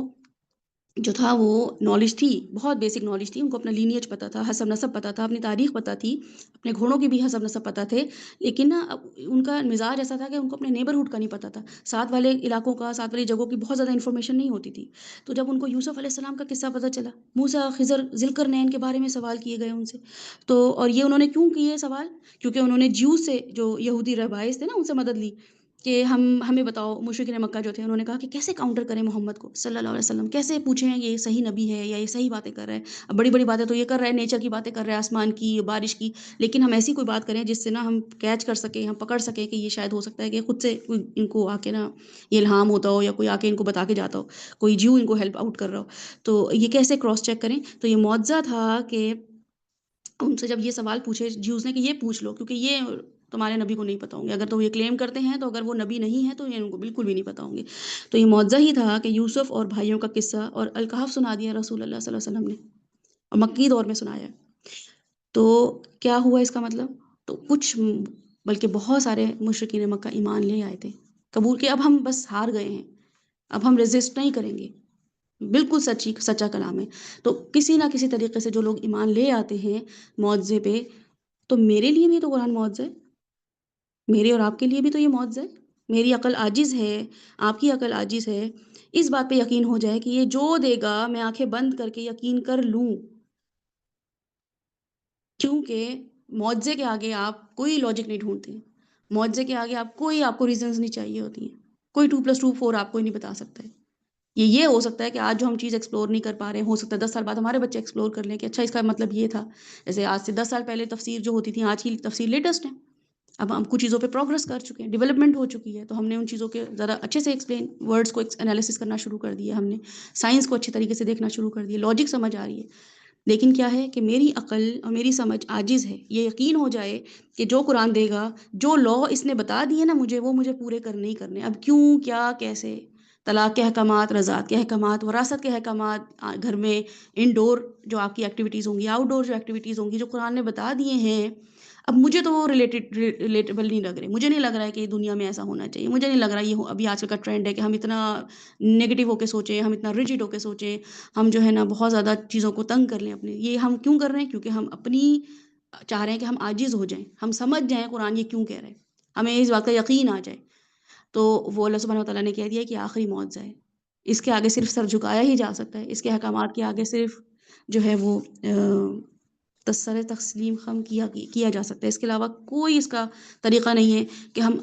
جو تھا وہ نالج تھی، بہت بیسک نالج تھی، ان کو اپنا لینیج پتہ تھا، حسب نسب پتہ تھا، اپنی تاریخ پتہ تھی، اپنے گھوڑوں کی بھی حسب نسب پتہ تھے، لیکن نا ان کا مزاج ایسا تھا کہ ان کو اپنے نیبرہڈ کا نہیں پتہ تھا، ساتھ والے علاقوں کا، ساتھ والی جگہوں کی بہت زیادہ انفارمیشن نہیں ہوتی تھی۔ تو جب ان کو یوسف علیہ السلام کا قصہ پتہ چلا، موسیٰ، خضر، ذوالقرنین کے بارے میں سوال کیے گئے ان سے، تو اور یہ انہوں نے کیوں کیے سوال؟ کیونکہ انہوں نے جیو سے، جو یہودی رہبائز تھے نا، ان سے مدد لی کہ ہمیں بتاؤ، مشرکین مکہ جو تھے انہوں نے کہا کہ کیسے کاؤنٹر کریں محمد کو صلی اللہ علیہ وسلم، کیسے پوچھیں یہ صحیح نبی ہے یا یہ صحیح باتیں کر رہا ہے، اب بڑی بڑی باتیں تو یہ کر رہا ہے، نیچر کی باتیں کر رہا ہے، آسمان کی، بارش کی، لیکن ہم ایسی کوئی بات کریں جس سے نا ہم کیچ کر سکیں، ہم پکڑ سکیں کہ یہ شاید ہو سکتا ہے کہ خود سے کوئی ان کو آ کے نا یہ الہام ہوتا ہو، یا کوئی آ کے ان کو بتا کے جاتا ہو، کوئی جیو ان کو ہیلپ آؤٹ کر رہا ہو، تو یہ کیسے کراس چیک کریں؟ تو یہ معجزہ تھا کہ ان سے جب یہ سوال پوچھے جیوز نے کہ یہ پوچھ لو، کیونکہ یہ تمہارے نبی کو نہیں پتہ ہوں گے، اگر تو یہ کلیم کرتے ہیں تو اگر وہ نبی نہیں ہے تو یہ ان کو بالکل بھی نہیں پتہ ہوں گے۔ تو یہ معجزہ ہی تھا کہ یوسف اور بھائیوں کا قصہ اور الکہف سنا دیا رسول اللہ صلی اللہ علیہ وسلم نے، اور مکی دور میں سنایا۔ تو کیا ہوا اس کا مطلب؟ تو کچھ بلکہ بہت سارے مشرکین مکہ ایمان لے آئے تھے، قبول کہ اب ہم بس ہار گئے ہیں، اب ہم ریزسٹ نہیں کریں گے، بالکل سچا کلام ہے۔ تو کسی نہ کسی طریقے سے جو لوگ ایمان لے آتے ہیں معجزے پہ، تو میرے لیے بھی تو قرآن معجزہ ہے، میرے اور آپ کے لیے بھی تو یہ معجزہ ہے۔ میری عقل عاجز ہے، آپ کی عقل عاجز ہے، اس بات پہ یقین ہو جائے کہ یہ جو دے گا میں آنکھیں بند کر کے یقین کر لوں، کیونکہ معجزے کے آگے آپ کوئی لاجک نہیں ڈھونڈتے ہیں، معجزے کے آگے آپ کو ریزنز نہیں چاہیے ہوتی ہیں، کوئی 2+2 4 آپ کو ہی نہیں بتا سکتا ہے۔ یہ ہو سکتا ہے کہ آج جو ہم چیز ایکسپلور نہیں کر پا رہے ہیں، ہو سکتا ہے 10 سال بعد ہمارے بچے ایکسپلور کر لیں کہ اچھا اس کا مطلب یہ تھا، جیسے آج سے 10 سال پہلے تفسیر جو ہوتی تھی، آج کی تفسیر لیٹسٹ ہے، اب ہم کچھ چیزوں پہ پروگرس کر چکے ہیں، ڈیولپمنٹ ہو چکی ہے، تو ہم نے ان چیزوں کے ذرا اچھے سے ایکسپلین ورڈس کو انالیسس کرنا شروع کر دیا، ہم نے سائنس کو اچھے طریقے سے دیکھنا شروع کر دیا، لاجک سمجھ آ رہی ہے۔ لیکن کیا ہے کہ میری عقل اور میری سمجھ عاجز ہے، یہ یقین ہو جائے کہ جو قرآن دے گا، جو لا اس نے بتا دیے نا مجھے، وہ مجھے پورے کرنے ہی کرنے۔ اب کیوں، کیا، کیسے، طلاق کے احکامات، رضاعت کے احکامات، وراثت کے احکامات، گھر میں انڈور جو آپ کی ایکٹیویٹیز ہوں گی، آؤٹ ڈور جو ایکٹیویٹیز ہوں گی، جو قرآن نے بتا دیے ہیں، اب مجھے تو وہ ریلیٹیبل نہیں لگ رہے، مجھے نہیں لگ رہا ہے کہ دنیا میں ایسا ہونا چاہیے، مجھے نہیں لگ رہا یہ ابھی آج کل کا ٹرینڈ ہے کہ ہم اتنا نگیٹو ہو کے سوچیں، ہم اتنا ریجڈ ہو کے سوچیں، ہم جو ہے نا بہت زیادہ چیزوں کو تنگ کر لیں اپنے۔ یہ ہم کیوں کر رہے ہیں؟ کیونکہ ہم اپنی چاہ رہے ہیں کہ ہم عاجز ہو جائیں، ہم سمجھ جائیں قرآن یہ کیوں کہہ رہے ہیں، ہمیں اس بات کا یقین آ جائے۔ تو وہ اللہ سبحانہ وتعالیٰ نے کہہ دیا کہ آخری معجزہ ہے، اس کے آگے صرف سر جھکایا ہی جا سکتا ہے، اس کے احکامات کے آگے صرف جو ہے وہ سر تسلیم خم کیا جا سکتا ہے، اس کے علاوہ کوئی اس کا طریقہ نہیں ہے کہ ہم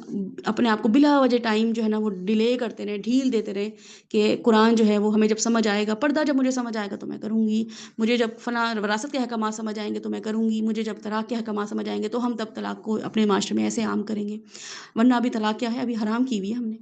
اپنے آپ کو بلا وجہ ٹائم جو ہے نا وہ ڈیلے کرتے رہیں، ڈھیل دیتے رہیں کہ قرآن جو ہے وہ ہمیں جب سمجھ آئے گا، پردہ جب مجھے سمجھ آئے گا تو میں کروں گی، مجھے جب فلاں وراثت کے احکامات سمجھ آئیں گے تو میں کروں گی، مجھے جب طلاق کے احکامات سمجھ آئیں گے تو ہم تب طلاق کو اپنے معاشرے میں ایسے عام کریں گے، ورنہ ابھی طلاق کیا ہے، ابھی حرام کی ہوئی ہے ہم نے۔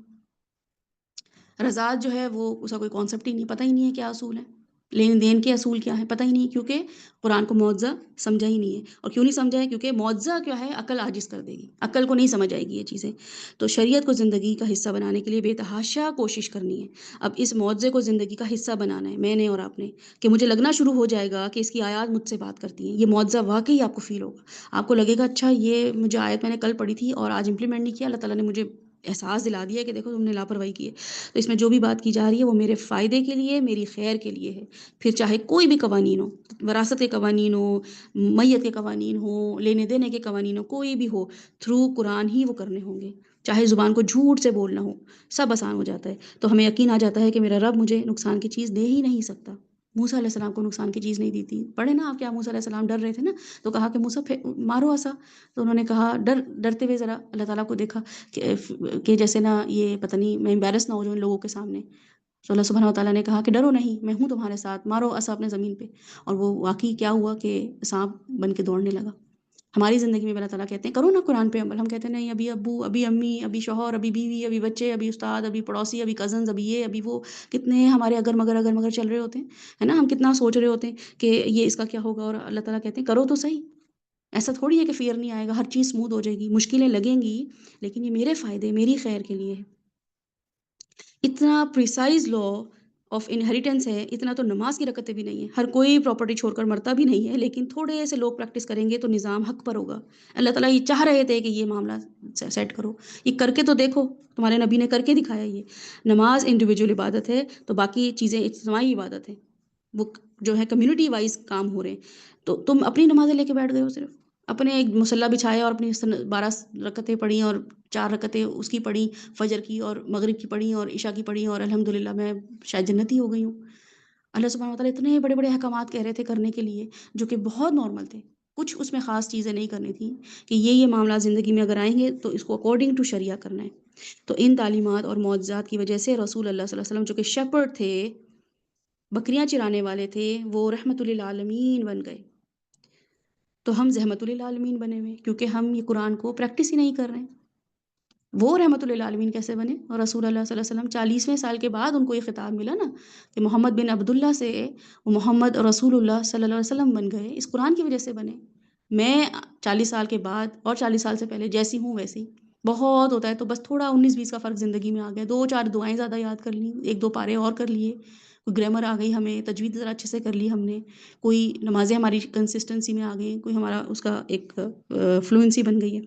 رضاعت جو ہے وہ اس کا کوئی کانسیپٹ ہی نہیں، پتہ ہی نہیں ہے کیا اصول ہے، لین دین کے اصول کیا ہے، پتہ ہی نہیں، کیونکہ قرآن کو معجزہ سمجھا ہی نہیں ہے۔ اور کیوں نہیں سمجھا ہے؟ کیونکہ معجزہ کیا ہے، عقل عاجز کر دے گی، عقل کو نہیں سمجھ آئے گی یہ چیزیں۔ تو شریعت کو زندگی کا حصہ بنانے کے لیے بے تحاشا کوشش کرنی ہے۔ اب اس معجزے کو زندگی کا حصہ بنانا ہے میں نے اور آپ نے، کہ مجھے لگنا شروع ہو جائے گا کہ اس کی آیات مجھ سے بات کرتی ہیں، یہ معجزہ واقعی آپ کو فیل ہوگا، آپ کو لگے گا اچھا یہ مجھے آیت میں نے کل پڑھی تھی اور آج امپلیمنٹ نہیں کیا، اللہ تعالیٰ نے مجھے احساس دلا دیا کہ دیکھو تم نے لاپرواہی کی ہے، تو اس میں جو بھی بات کی جا رہی ہے وہ میرے فائدے کے لیے، میری خیر کے لیے ہے۔ پھر چاہے کوئی بھی قوانین ہو، وراثت کے قوانین ہو، میت کے قوانین ہو، لینے دینے کے قوانین ہو، کوئی بھی ہو، تھرو قرآن ہی وہ کرنے ہوں گے، چاہے زبان کو جھوٹ سے بولنا ہو، سب آسان ہو جاتا ہے۔ تو ہمیں یقین آ جاتا ہے کہ میرا رب مجھے نقصان کی چیز دے ہی نہیں سکتا۔ موسیٰ علیہ السلام کو نقصان کی چیز نہیں دی تھی، پڑھے نا آپ، کیا موسیٰ علیہ السلام ڈر رہے تھے نا، تو کہا کہ موسیٰ مارو عصا، تو انہوں نے کہا ڈرتے ہوئے ذرا اللہ تعالیٰ کو دیکھا کہ جیسے نا یہ پتہ نہیں میں امبیرس نہ ہو جاؤں ان لوگوں کے سامنے، تو اللہ سبحانہ وتعالیٰ نے کہا کہ ڈرو نہیں، میں ہوں تمہارے ساتھ، مارو عصا اپنے زمین پہ، اور وہ واقعی کیا ہوا کہ سانپ بن کے دوڑنے لگا۔ ہماری زندگی میں اللہ تعالیٰ کہتے ہیں کرو نا قرآن پہ عمل، ہم کہتے ہیں نہیں، ابھی ابو، ابھی امی، ابھی شوہر، ابھی بیوی، ابھی بچے، ابھی استاد، ابھی پڑوسی، ابھی کزنز، ابھی یہ، ابھی وہ، کتنے ہمارے اگر مگر چل رہے ہوتے ہیں، ہے نا، ہم کتنا سوچ رہے ہوتے ہیں کہ یہ اس کا کیا ہوگا، اور اللہ تعالیٰ کہتے ہیں کرو تو صحیح۔ ایسا تھوڑی ہے کہ فیئر نہیں آئے گا، ہر چیز اسموتھ ہو جائے گی، مشکلیں لگیں گی، لیکن یہ میرے فائدے، میری خیر کے لیے ہے۔ اتنا پریسائز لا آف انہیریٹنس ہے، اتنا تو نماز کی رکعتیں بھی نہیں ہیں، ہر کوئی پراپرٹی چھوڑ کر مرتا بھی نہیں ہے، لیکن تھوڑے سے لوگ پریکٹس کریں گے تو نظام حق پر ہوگا۔ اللہ تعالیٰ یہ چاہ رہے تھے کہ یہ معاملہ سیٹ کرو، یہ کر کے تو دیکھو، تمہارے نبی نے کر کے دکھایا۔ یہ نماز انڈیویجول عبادت ہے تو باقی چیزیں اجتماعی عبادت ہے، وہ جو ہے کمیونٹی وائز کام ہو رہے ہیں، تو تم اپنی نمازیں لے کے بیٹھ گئے ہو، صرف اپنے ایک مصلی بچھایا اور اپنی 12 رکعتیں پڑھیں اور 4 رکعتیں اس کی پڑھیں، فجر کی اور مغرب کی پڑھیں اور عشاء کی پڑھیں، اور الحمدللہ میں شاید جنتی ہو گئی ہوں۔ اللہ سبحانہ وتعالیٰ اتنے بڑے بڑے احکامات کہہ رہے تھے کرنے کے لیے جو کہ بہت نارمل تھے، کچھ اس میں خاص چیزیں نہیں کرنی تھیں، کہ یہ معاملات زندگی میں اگر آئیں گے تو اس کو اکارڈنگ ٹو شریعہ کرنا ہے۔ تو ان تعلیمات اور معجزات کی وجہ سے رسول اللہ صلی اللہ علیہ وسلم جو کہ شیپرڈ تھے، بکریاں چرانے والے تھے، وہ رحمت للعالمین بن گئے۔ تو ہم زحمت للعالمین بنے ہوئے کیونکہ ہم یہ قرآن کو پریکٹس ہی نہیں کر رہے ہیں۔ وہ رحمت للعالمین کیسے بنے؟ اور رسول اللہ صلی اللہ علیہ وسلم 40ویں سال کے بعد ان کو یہ خطاب ملا نا کہ محمد بن عبداللہ سے وہ محمد اور رسول اللہ صلی اللہ علیہ وسلم بن گئے، اس قرآن کی وجہ سے بنے۔ میں 40 سال کے بعد اور 40 سال سے پہلے جیسی ہوں ویسی، بہت ہوتا ہے تو بس تھوڑا 19-20 کا فرق زندگی میں آ گیا، 2-4 دعائیں زیادہ یاد کر لیں، 1-2 پارے اور کر لیے، کوئی گرامر آ گئی ہمیں، تجوید ذرا اچھے سے کر لی ہم نے، کوئی نمازیں ہماری کنسسٹنسی میں آ گئی، کوئی ہمارا اس کا ایک فلوئنسی بن گئی ہے،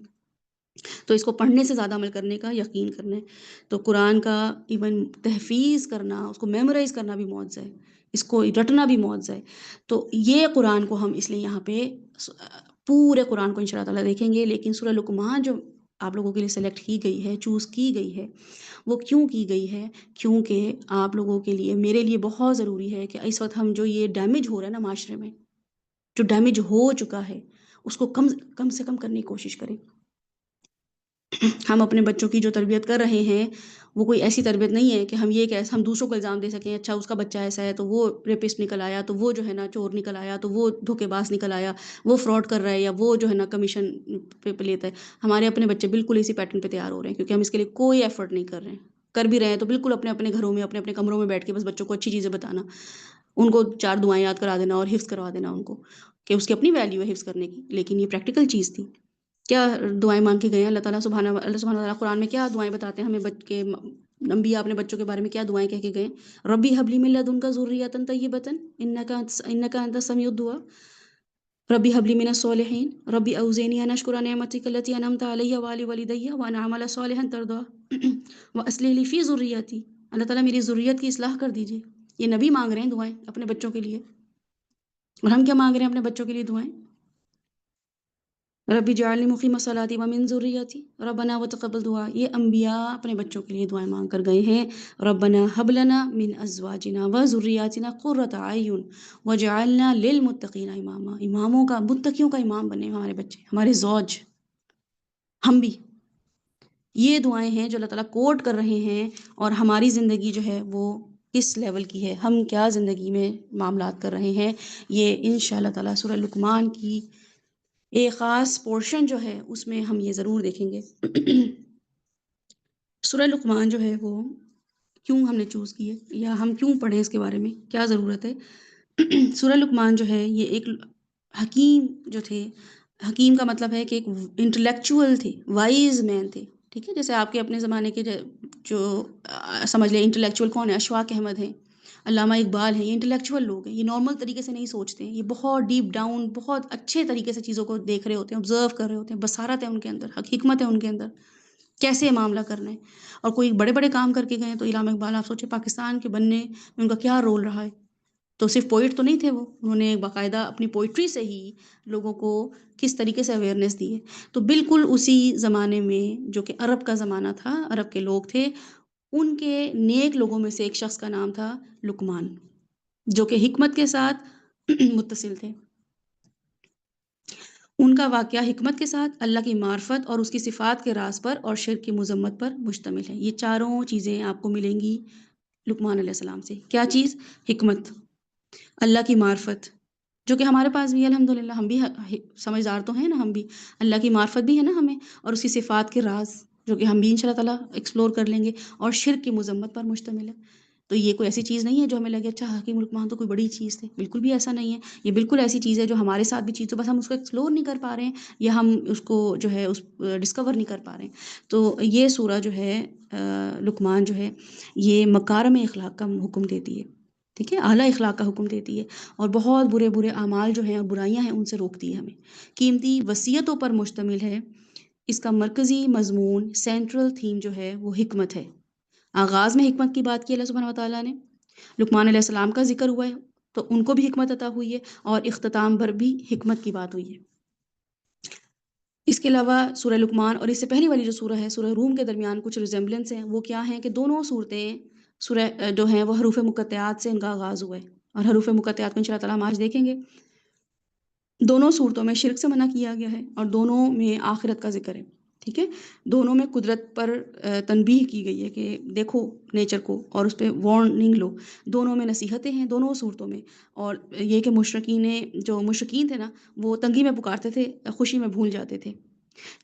تو اس کو پڑھنے سے زیادہ عمل کرنے کا یقین کرنا ہے۔ تو قرآن کا ایون تحفیظ کرنا، اس کو میمورائز کرنا بھی معجزہ ہے، اس کو رٹنا بھی معجزہ ہے۔ تو یہ قرآن کو ہم اس لیے یہاں پہ پورے قرآن کو انشاءاللہ تعالیٰ دیکھیں گے، لیکن سورہ لقمان جو آپ لوگوں کے لیے سلیکٹ کی گئی ہے، چوز کی گئی ہے، وہ کیوں کی گئی ہے؟ کیونکہ آپ لوگوں کے لیے، میرے لیے بہت ضروری ہے کہ اس وقت ہم جو یہ ڈیمیج ہو رہا ہے نا معاشرے میں، جو ڈیمیج ہو چکا ہے، اس کو کم سے کم کرنے کی کوشش کریں۔ ہم اپنے بچوں کی جو تربیت کر رہے ہیں وہ کوئی ایسی تربیت نہیں ہے کہ ہم یہ کہ ہم دوسروں کو الزام دے سکیں، اچھا اس کا بچہ ایسا ہے تو وہ ریپسٹ نکل آیا، تو وہ جو ہے نا چور نکل آیا، تو وہ دھوکے باز نکل آیا، وہ فراڈ کر رہا ہے، یا وہ جو ہے نا کمیشن پہ لیتا ہے۔ ہمارے اپنے بچے بالکل اسی پیٹرن پہ تیار ہو رہے ہیں، کیونکہ ہم اس کے لیے کوئی ایفرٹ نہیں کر رہے ہیں، کر بھی رہے ہیں تو بالکل اپنے اپنے گھروں میں اپنے اپنے کمروں میں بیٹھ کے بس بچوں کو اچھی چیزیں بتانا، ان کو 4 دعائیں یاد کرا دینا اور حفظ کروا دینا ان کو، کہ اس کی اپنی ویلیو ہے حفظ کرنے کی، لیکن یہ پریکٹیکل چیز تھی۔ کیا دعائیں مانگ کے گئے ہیں اللہ سبحانہ وتعالیٰ قرآن میں کیا دعائیں بتاتے ہیں ہمیں کے انبیاء اپنے بچوں کے بارے میں کیا دعائیں کہہ کے گئے؟ ربی حبلی من لدنک ذریۃ طیبۃ انک انت السمیع الدعاء، ربی حبلی من الصالحین، ربی اوزعنی ان اشکر نعمتک التی انعمت علی وعلی والدی وان اعمل صالحا ترضاه واصلح لی فی ذریتی۔ اللہ تعالیٰ میری ذریت کی اصلاح کر دیجیے۔ یہ نبی مانگ رہے ہیں دعائیں اپنے بچوں کے لیے، اور ہم کیا مانگ رہے ہیں اپنے بچوں کے لیے دعائیں؟ ربی جعلنی مقیم الصلاۃ ومن ذریتی ربنا وتقبل دعا۔ یہ انبیاء اپنے بچوں کے لیے دعائیں مانگ کر گئے ہیں، ربنا هب لنا من ازواجنا وذریاتنا قرۃ اعین وجعلنا للمتقین اماما۔ اماموں کا، متقیوں کا امام بنے ہمارے بچے، ہمارے زوج، ہم بھی۔ یہ دعائیں ہیں جو اللہ تعالیٰ کوٹ کر رہے ہیں، اور ہماری زندگی جو ہے وہ کس لیول کی ہے، ہم کیا زندگی میں معاملات کر رہے ہیں، یہ انشاءاللہ تعالیٰ سورہ لقمان کی ایک خاص پورشن جو ہے اس میں ہم یہ ضرور دیکھیں گے۔ سورہ لقمان جو ہے وہ کیوں ہم نے چوز کی ہے، یا ہم کیوں پڑھیں اس کے بارے میں، کیا ضرورت ہے؟ سورہ لقمان جو ہے یہ ایک حکیم جو تھے، حکیم کا مطلب ہے کہ ایک انٹلیکچوئل تھے، وائز مین تھے، ٹھیک ہے؟ جیسے آپ کے اپنے زمانے کے جو سمجھ لیں انٹلیکچوئل کون ہے، اشفاق احمد ہیں، علامہ اقبال ہیں، یہ انٹلیکچوئل لوگ ہیں، یہ نارمل طریقے سے نہیں سوچتے ہیں، یہ بہت ڈیپ ڈاؤن، بہت اچھے طریقے سے چیزوں کو دیکھ رہے ہوتے ہیں، آبزرو کر رہے ہوتے ہیں، بصارت ہے ان کے اندر، حکمت ہے ان کے اندر، کیسے معاملہ کرنا ہے۔ اور کوئی بڑے بڑے کام کر کے گئے تو علامہ اقبال، آپ سوچیں پاکستان کے بننے میں ان کا کیا رول رہا ہے، تو صرف پوئٹ تو نہیں تھے وہ، انہوں نے باقاعدہ اپنی پوئٹری سے ہی لوگوں کو کس طریقے سے اویئرنیس دی ہے۔ تو بالکل اسی زمانے میں جو کہ عرب کا زمانہ تھا، عرب کے لوگ تھے، ان کے نیک لوگوں میں سے ایک شخص کا نام تھا لقمان، جو کہ حکمت کے ساتھ متصل تھے۔ ان کا واقعہ حکمت کے ساتھ، اللہ کی معرفت اور اس کی صفات کے راز پر، اور شرک کی مذمت پر مشتمل ہے۔ یہ چاروں چیزیں آپ کو ملیں گی لقمان علیہ السلام سے۔ کیا چیز؟ حکمت، اللہ کی معرفت، جو کہ ہمارے پاس بھی ہے الحمدللہ، ہم بھی سمجھدار تو ہیں نا، ہم بھی اللہ کی معرفت بھی ہے نا ہمیں، اور اس کی صفات کے راز جو کہ ہم بھی انشاءاللہ تعالیٰ ایکسپلور کر لیں گے، اور شرک کی مذمت پر مشتمل ہے۔ تو یہ کوئی ایسی چیز نہیں ہے جو ہمیں لگے اچھا حکیم لقمان تو کوئی بڑی چیز تھے، بالکل بھی ایسا نہیں ہے۔ یہ بالکل ایسی چیز ہے جو ہمارے ساتھ بھی چیز، تو بس ہم اس کو ایکسپلور نہیں کر پا رہے ہیں، یا ہم اس کو جو ہے اس ڈسکور نہیں کر پا رہے ہیں۔ تو یہ سورہ جو ہے لقمان جو ہے یہ مکارم اخلاق کا حکم دیتی ہے، ٹھیک ہے، اعلیٰ اخلاق کا حکم دیتی ہے، اور بہت برے برے اعمال جو ہیں اور برائیاں ہیں ان سے روکتی ہے ہمیں، قیمتی وصیتوں پر مشتمل ہے۔ اس کا مرکزی مضمون، سینٹرل تھیم جو ہے وہ حکمت ہے۔ آغاز میں حکمت کی بات کی اللہ سبحانہ وتعالیٰ نے، لقمان علیہ السلام کا ذکر ہوا ہے تو ان کو بھی حکمت عطا ہوئی ہے، اور اختتام پر بھی حکمت کی بات ہوئی ہے۔ اس کے علاوہ سورہ لقمان اور اس سے پہلی والی جو سورہ ہے سورہ روم کے درمیان کچھ ریزمبلنس ہیں، وہ کیا ہیں کہ دونوں صورتیں سورہ جو ہیں وہ حروف مقطعات سے ان کا آغاز ہوا ہے، اور حروف مقطعات کو انشاءاللہ تعالیٰ ہم آج دیکھیں گے۔ دونوں صورتوں میں شرک سے منع کیا گیا ہے، اور دونوں میں آخرت کا ذکر ہے، ٹھیک ہے۔ دونوں میں قدرت پر تنبیہ کی گئی ہے کہ دیکھو نیچر کو اور اس پہ وارننگ لو۔ دونوں میں نصیحتیں ہیں دونوں صورتوں میں، اور یہ کہ مشرکین تھے نا، وہ تنگی میں پکارتے تھے، خوشی میں بھول جاتے تھے۔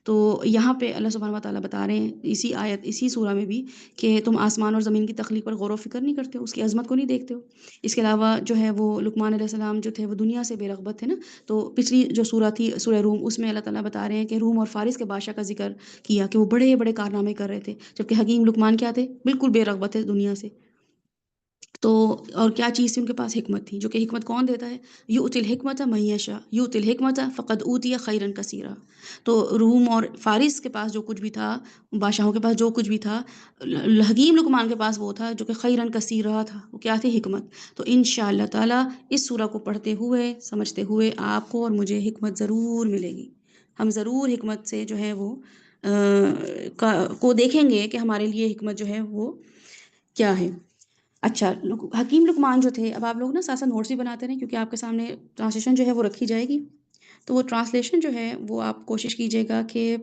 تو یہاں پہ اللہ سبحانہ وتعالیٰ بتا رہے ہیں اسی آیت، اسی سورہ میں بھی، کہ تم آسمان اور زمین کی تخلیق پر غور و فکر نہیں کرتے ہو، اس کی عظمت کو نہیں دیکھتے ہو۔ اس کے علاوہ جو ہے وہ لقمان علیہ السلام جو تھے وہ دنیا سے بے رغبت تھے نا، تو پچھلی جو سورہ تھی سورہ روم، اس میں اللہ تعالیٰ بتا رہے ہیں کہ روم اور فارس کے بادشاہ کا ذکر کیا کہ وہ بڑے بڑے کارنامے کر رہے تھے، جبکہ حکیم لقمان کیا تھے؟ بالکل بے رغبت تھے دنیا سے۔ تو اور کیا چیز تھی ان کے پاس؟ حکمت تھی، جو کہ حکمت کون دیتا ہے؟ یؤتی الحکمت من یشاء یؤتی الحکمت فقد اوتی خیرا کثیرا۔ تو روم اور فارس کے پاس جو کچھ بھی تھا، بادشاہوں کے پاس جو کچھ بھی تھا، حکیم لقمان کے پاس وہ تھا جو کہ خیرا کثیرا تھا، وہ کیا تھی؟ حکمت۔ تو انشاءاللہ تعالیٰ اس سورہ کو پڑھتے ہوئے سمجھتے ہوئے آپ کو اور مجھے حکمت ضرور ملے گی، ہم ضرور حکمت سے جو ہے وہ کو دیکھیں گے کہ ہمارے لیے حکمت جو ہے وہ کیا ہے۔ اچھا، حکیم لقمان جو تھے، اب آپ لوگ نا ساتھ ساتھ نوٹس بھی بناتے رہیں، کیونکہ آپ کے سامنے ٹرانسلیشن جو ہے وہ رکھی جائے گی، تو وہ ٹرانسلیشن جو ہے وہ آپ کوشش کیجیے گا کہ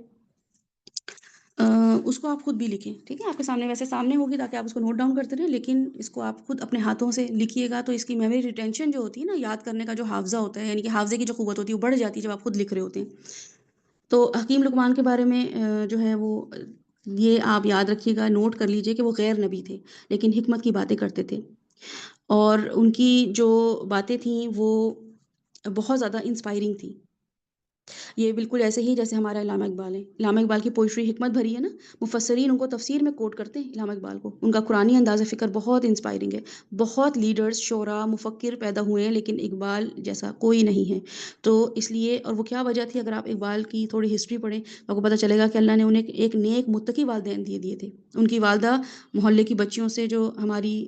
اس کو آپ خود بھی لکھیں، ٹھیک ہے؟ آپ کے سامنے ویسے سامنے ہوگی تاکہ آپ اس کو نوٹ ڈاؤن کرتے رہیں، لیکن اس کو آپ خود اپنے ہاتھوں سے لکھیے گا تو اس کی میموری ریٹینشن جو ہوتی ہے نا، یاد کرنے کا جو حافظہ ہوتا ہے، یعنی کہ حافظے کی جو قوت ہوتی ہے وہ بڑھ جاتی ہے جب آپ خود لکھ رہے ہوتے ہیں۔ تو حکیم لقمان کے بارے میں جو ہے وہ یہ آپ یاد رکھیے گا، نوٹ کر لیجئے کہ وہ غیر نبی تھے لیکن حکمت کی باتیں کرتے تھے، اور ان کی جو باتیں تھیں وہ بہت زیادہ انسپائرنگ تھیں۔ یہ بالکل ایسے ہی جیسے ہمارا علامہ اقبال ہے۔ علامہ اقبال کی پوئٹری حکمت بھری ہے نا، مفسرین ان کو تفسیر میں کوٹ کرتے ہیں علامہ اقبال کو، ان کا قرآنی انداز فکر بہت انسپائرنگ ہے۔ بہت لیڈرز، شعراء، مفکر پیدا ہوئے ہیں لیکن اقبال جیسا کوئی نہیں ہے۔ تو اس لیے، اور وہ کیا وجہ تھی، اگر آپ اقبال کی تھوڑی ہسٹری پڑھیں تو آپ کو پتہ چلے گا کہ اللہ نے انہیں ایک نیک متقی والدین دیے تھے۔ ان کی والدہ محلے کی بچیوں سے، جو ہماری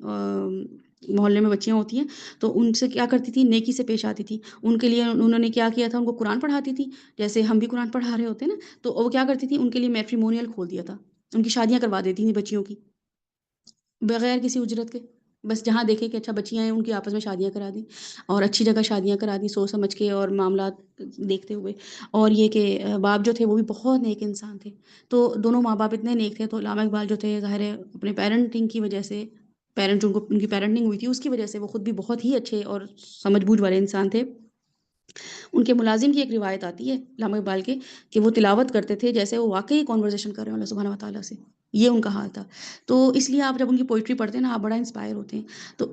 محلے میں بچیاں ہوتی ہیں، تو ان سے کیا کرتی تھی، نیکی سے پیش آتی تھی۔ ان کے لیے انہوں نے کیا کیا تھا، ان کو قرآن پڑھاتی تھی، جیسے ہم بھی قرآن پڑھا رہے ہوتے ہیں نا، تو وہ کیا کرتی تھی، ان کے لیے میٹریمونیل کھول دیا تھا، ان کی شادیاں کروا دیتی تھیں بچیوں کی بغیر کسی اجرت کے، بس جہاں دیکھے کہ اچھا بچیاں ہیں ان کی آپس میں شادیاں کرا دیں، اور اچھی جگہ شادیاں کرا دیں سوچ سمجھ کے اور معاملات دیکھتے ہوئے۔ اور یہ کہ باپ جو تھے وہ بھی بہت نیک انسان تھے، تو دونوں ماں باپ اتنے نیک تھے، تو علامہ اقبال جو تھے ظاہر ہے اپنے پیرنٹنگ کی وجہ سے، پیرنٹ ان کی پیرنٹنگ ہوئی تھی اس کی وجہ سے وہ خود بھی بہت ہی اچھے اور سمجھ بوجھ والے انسان تھے۔ ان کے ملازم کی ایک روایت آتی ہے علامہ اقبال کے، کہ وہ تلاوت کرتے تھے جیسے وہ واقعی کانورزیشن کر رہے ہیں اللہ سبحانہ وتعالیٰ سے، یہ ان کا حال تھا۔ تو اس لیے آپ جب ان کی پوئٹری پڑھتے ہیں نا، آپ بڑا انسپائر ہوتے ہیں۔ تو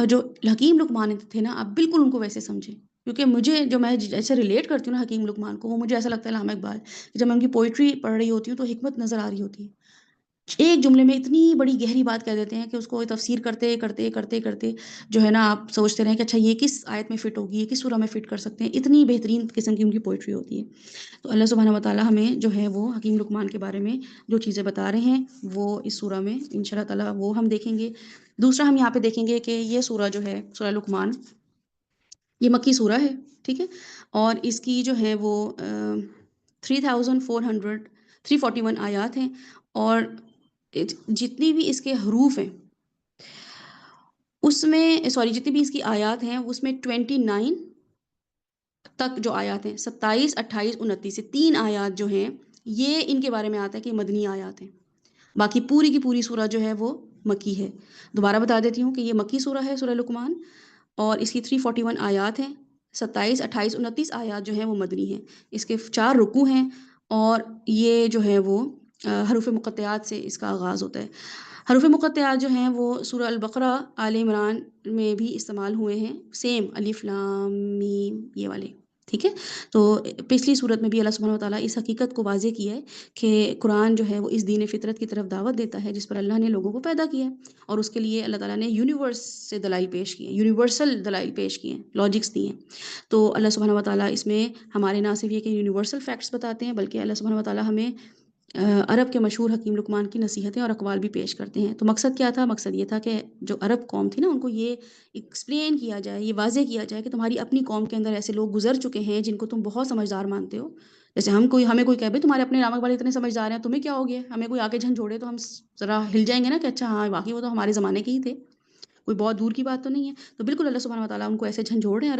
جو حکیم لقمان تھے نا، آپ بالکل ان کو ویسے سمجھیں، کیونکہ مجھے جو میں جیسے ریلیٹ کرتی ہوں نا حکیم لقمان کو، وہ مجھے ایسا لگتا ہے علامہ اقبال، کہ جب میں ان کی پوئٹری پڑھ رہی ہوتی ہوں تو حکمت نظر آ رہی ہوتی ہے، ایک جملے میں اتنی بڑی گہری بات کہہ دیتے ہیں کہ اس کو تفسیر کرتے کرتے کرتے کرتے جو ہے نا آپ سوچتے رہیں کہ اچھا یہ کس آیت میں فٹ ہوگی، یہ کس سورہ میں فٹ کر سکتے ہیں، اتنی بہترین قسم کی ان کی پوئٹری ہوتی ہے۔ تو اللہ سبحانہ وتعالیٰ ہمیں جو ہے وہ حکیم لقمان کے بارے میں جو چیزیں بتا رہے ہیں وہ اس سورہ میں انشاءاللہ تعالیٰ وہ ہم دیکھیں گے۔ دوسرا ہم یہاں پہ دیکھیں گے کہ یہ سورہ جو ہے سورہ لقمان، یہ مکی سورہ ہے، ٹھیک ہے، اور اس کی جو ہے وہ 341 آیات ہیں، اور جتنی بھی اس کے حروف ہیں اس میں، سوری، جتنی بھی اس کی آیات ہیں اس میں 29 تک جو آیات ہیں، 27، 28، 29 سے 3 آیات جو ہیں یہ ان کے بارے میں آتا ہے کہ مدنی آیات ہیں، باقی پوری کی پوری سورہ جو ہے وہ مکی ہے۔ دوبارہ بتا دیتی ہوں کہ یہ مکی سورہ ہے سورہ لقمان، اور اس کی 341 آیات ہیں، 27، 28، 29 آیات جو ہیں وہ مدنی ہیں، اس کے 4 رکوع ہیں، اور یہ جو ہے وہ حروف مقطعات سے اس کا آغاز ہوتا ہے۔ حروف مقطعات جو ہیں وہ سورہ البقرہ، آل عمران میں بھی استعمال ہوئے ہیں، سیم الف لام میم یہ والے، ٹھیک ہے۔ تو پچھلی صورت میں بھی اللہ سبحانہ وتعالیٰ اس حقیقت کو واضح کیا ہے کہ قرآن جو ہے وہ اس دین فطرت کی طرف دعوت دیتا ہے جس پر اللہ نے لوگوں کو پیدا کیا ہے، اور اس کے لیے اللہ تعالیٰ نے یونیورس سے دلائل پیش کیے ہیں، یونیورسل دلائل پیش کیے ہیں، لاجکس دیے ہیں۔ تو اللہ سبحانہ وتعالیٰ اس میں ہمارے نہ صرف یہ کہ یونیورسل فیکٹس بتاتے ہیں، بلکہ اللہ سبحانہ وتعالیٰ ہمیں عرب کے مشہور حکیم لقمان کی نصیحتیں اور اقوال بھی پیش کرتے ہیں۔ تو مقصد کیا تھا؟ مقصد یہ تھا کہ جو عرب قوم تھی نا، ان کو یہ ایکسپلین کیا جائے، یہ واضح کیا جائے کہ تمہاری اپنی قوم کے اندر ایسے لوگ گزر چکے ہیں جن کو تم بہت سمجھدار مانتے ہو، جیسے ہمیں کوئی کہے بھائی تمہارے اپنے علامہ اقبال اتنے سمجھدار ہیں، تمہیں کیا ہو گیا، ہمیں کوئی آگے جھنجھوڑے تو ہم ذرا ہل جائیں گے نا کہ اچھا ہاں واقعی وہ تو ہمارے زمانے کے ہی تھے، کوئی بہت دور کی بات تو نہیں ہے۔ تو بالکل اللہ سبحانہ وتعالیٰ ان کو ایسے جھنجھوڑ ہیں،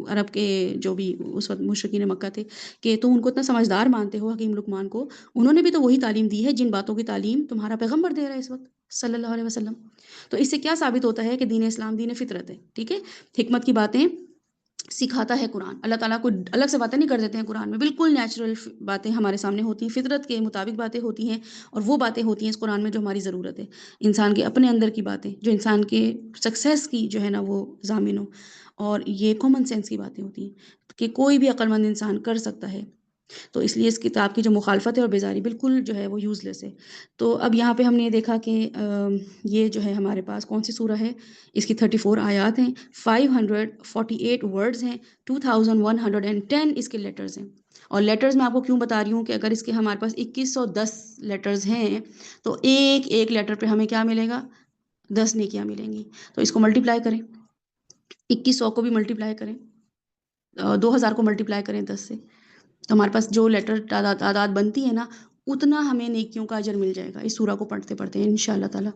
عرب کے جو بھی اس وقت مشرکین مکہ تھے، کہ تم ان کو اتنا سمجھدار مانتے ہو حکیم لقمان کو، انہوں نے بھی تو وہی تعلیم دی ہے جن باتوں کی تعلیم تمہارا پیغمبر دے رہا ہے اس وقت صلی اللہ علیہ وسلم۔ تو اس سے کیا ثابت ہوتا ہے کہ دین اسلام دین فطرت ہے، ٹھیک ہے، حکمت کی باتیں سکھاتا ہے قرآن، اللہ تعالیٰ کو الگ سے باتیں نہیں کر دیتے ہیں قرآن میں، بالکل نیچرل باتیں ہمارے سامنے ہوتی ہیں، فطرت کے مطابق باتیں ہوتی ہیں، اور وہ باتیں ہوتی ہیں اس قرآن میں جو ہماری ضرورت ہے، انسان کے اپنے اندر کی باتیں جو انسان کے سکسیس کی جو ہے نا وہ ضامن ہو، اور یہ کامن سینس کی باتیں ہوتی ہیں کہ کوئی بھی عقل مند انسان کر سکتا ہے۔ تو اس لیے اس کتاب کی جو مخالفت ہے اور بیزاری بالکل جو ہے وہ یوز لیس ہے۔ تو اب یہاں پہ ہم نے دیکھا کہ یہ جو ہے ہمارے پاس کون سی سورہ ہے، اس کی 34 آیات ہیں، 548 ورڈز ہیں، 2110 اس کے لیٹرز ہیں، اور لیٹرز میں آپ کو کیوں بتا رہی ہوں کہ اگر اس کے ہمارے پاس 2110 لیٹرز ہیں تو ایک ایک لیٹر پہ ہمیں کیا ملے گا، 10 نیکیاں ملیں گی۔ تو اس کو ملٹیپلائی کریں، 2100 کو بھی ملٹیپلائی کریں، 2000 کو ملٹیپلائی کریں 10 سے، تو ہمارے پاس جو لیٹر تعداد بنتی ہے نا، اتنا ہمیں نیکیوں کا اجر مل جائے گا اس سورہ کو پڑھتے پڑھتے انشاءاللہ تعالیٰ۔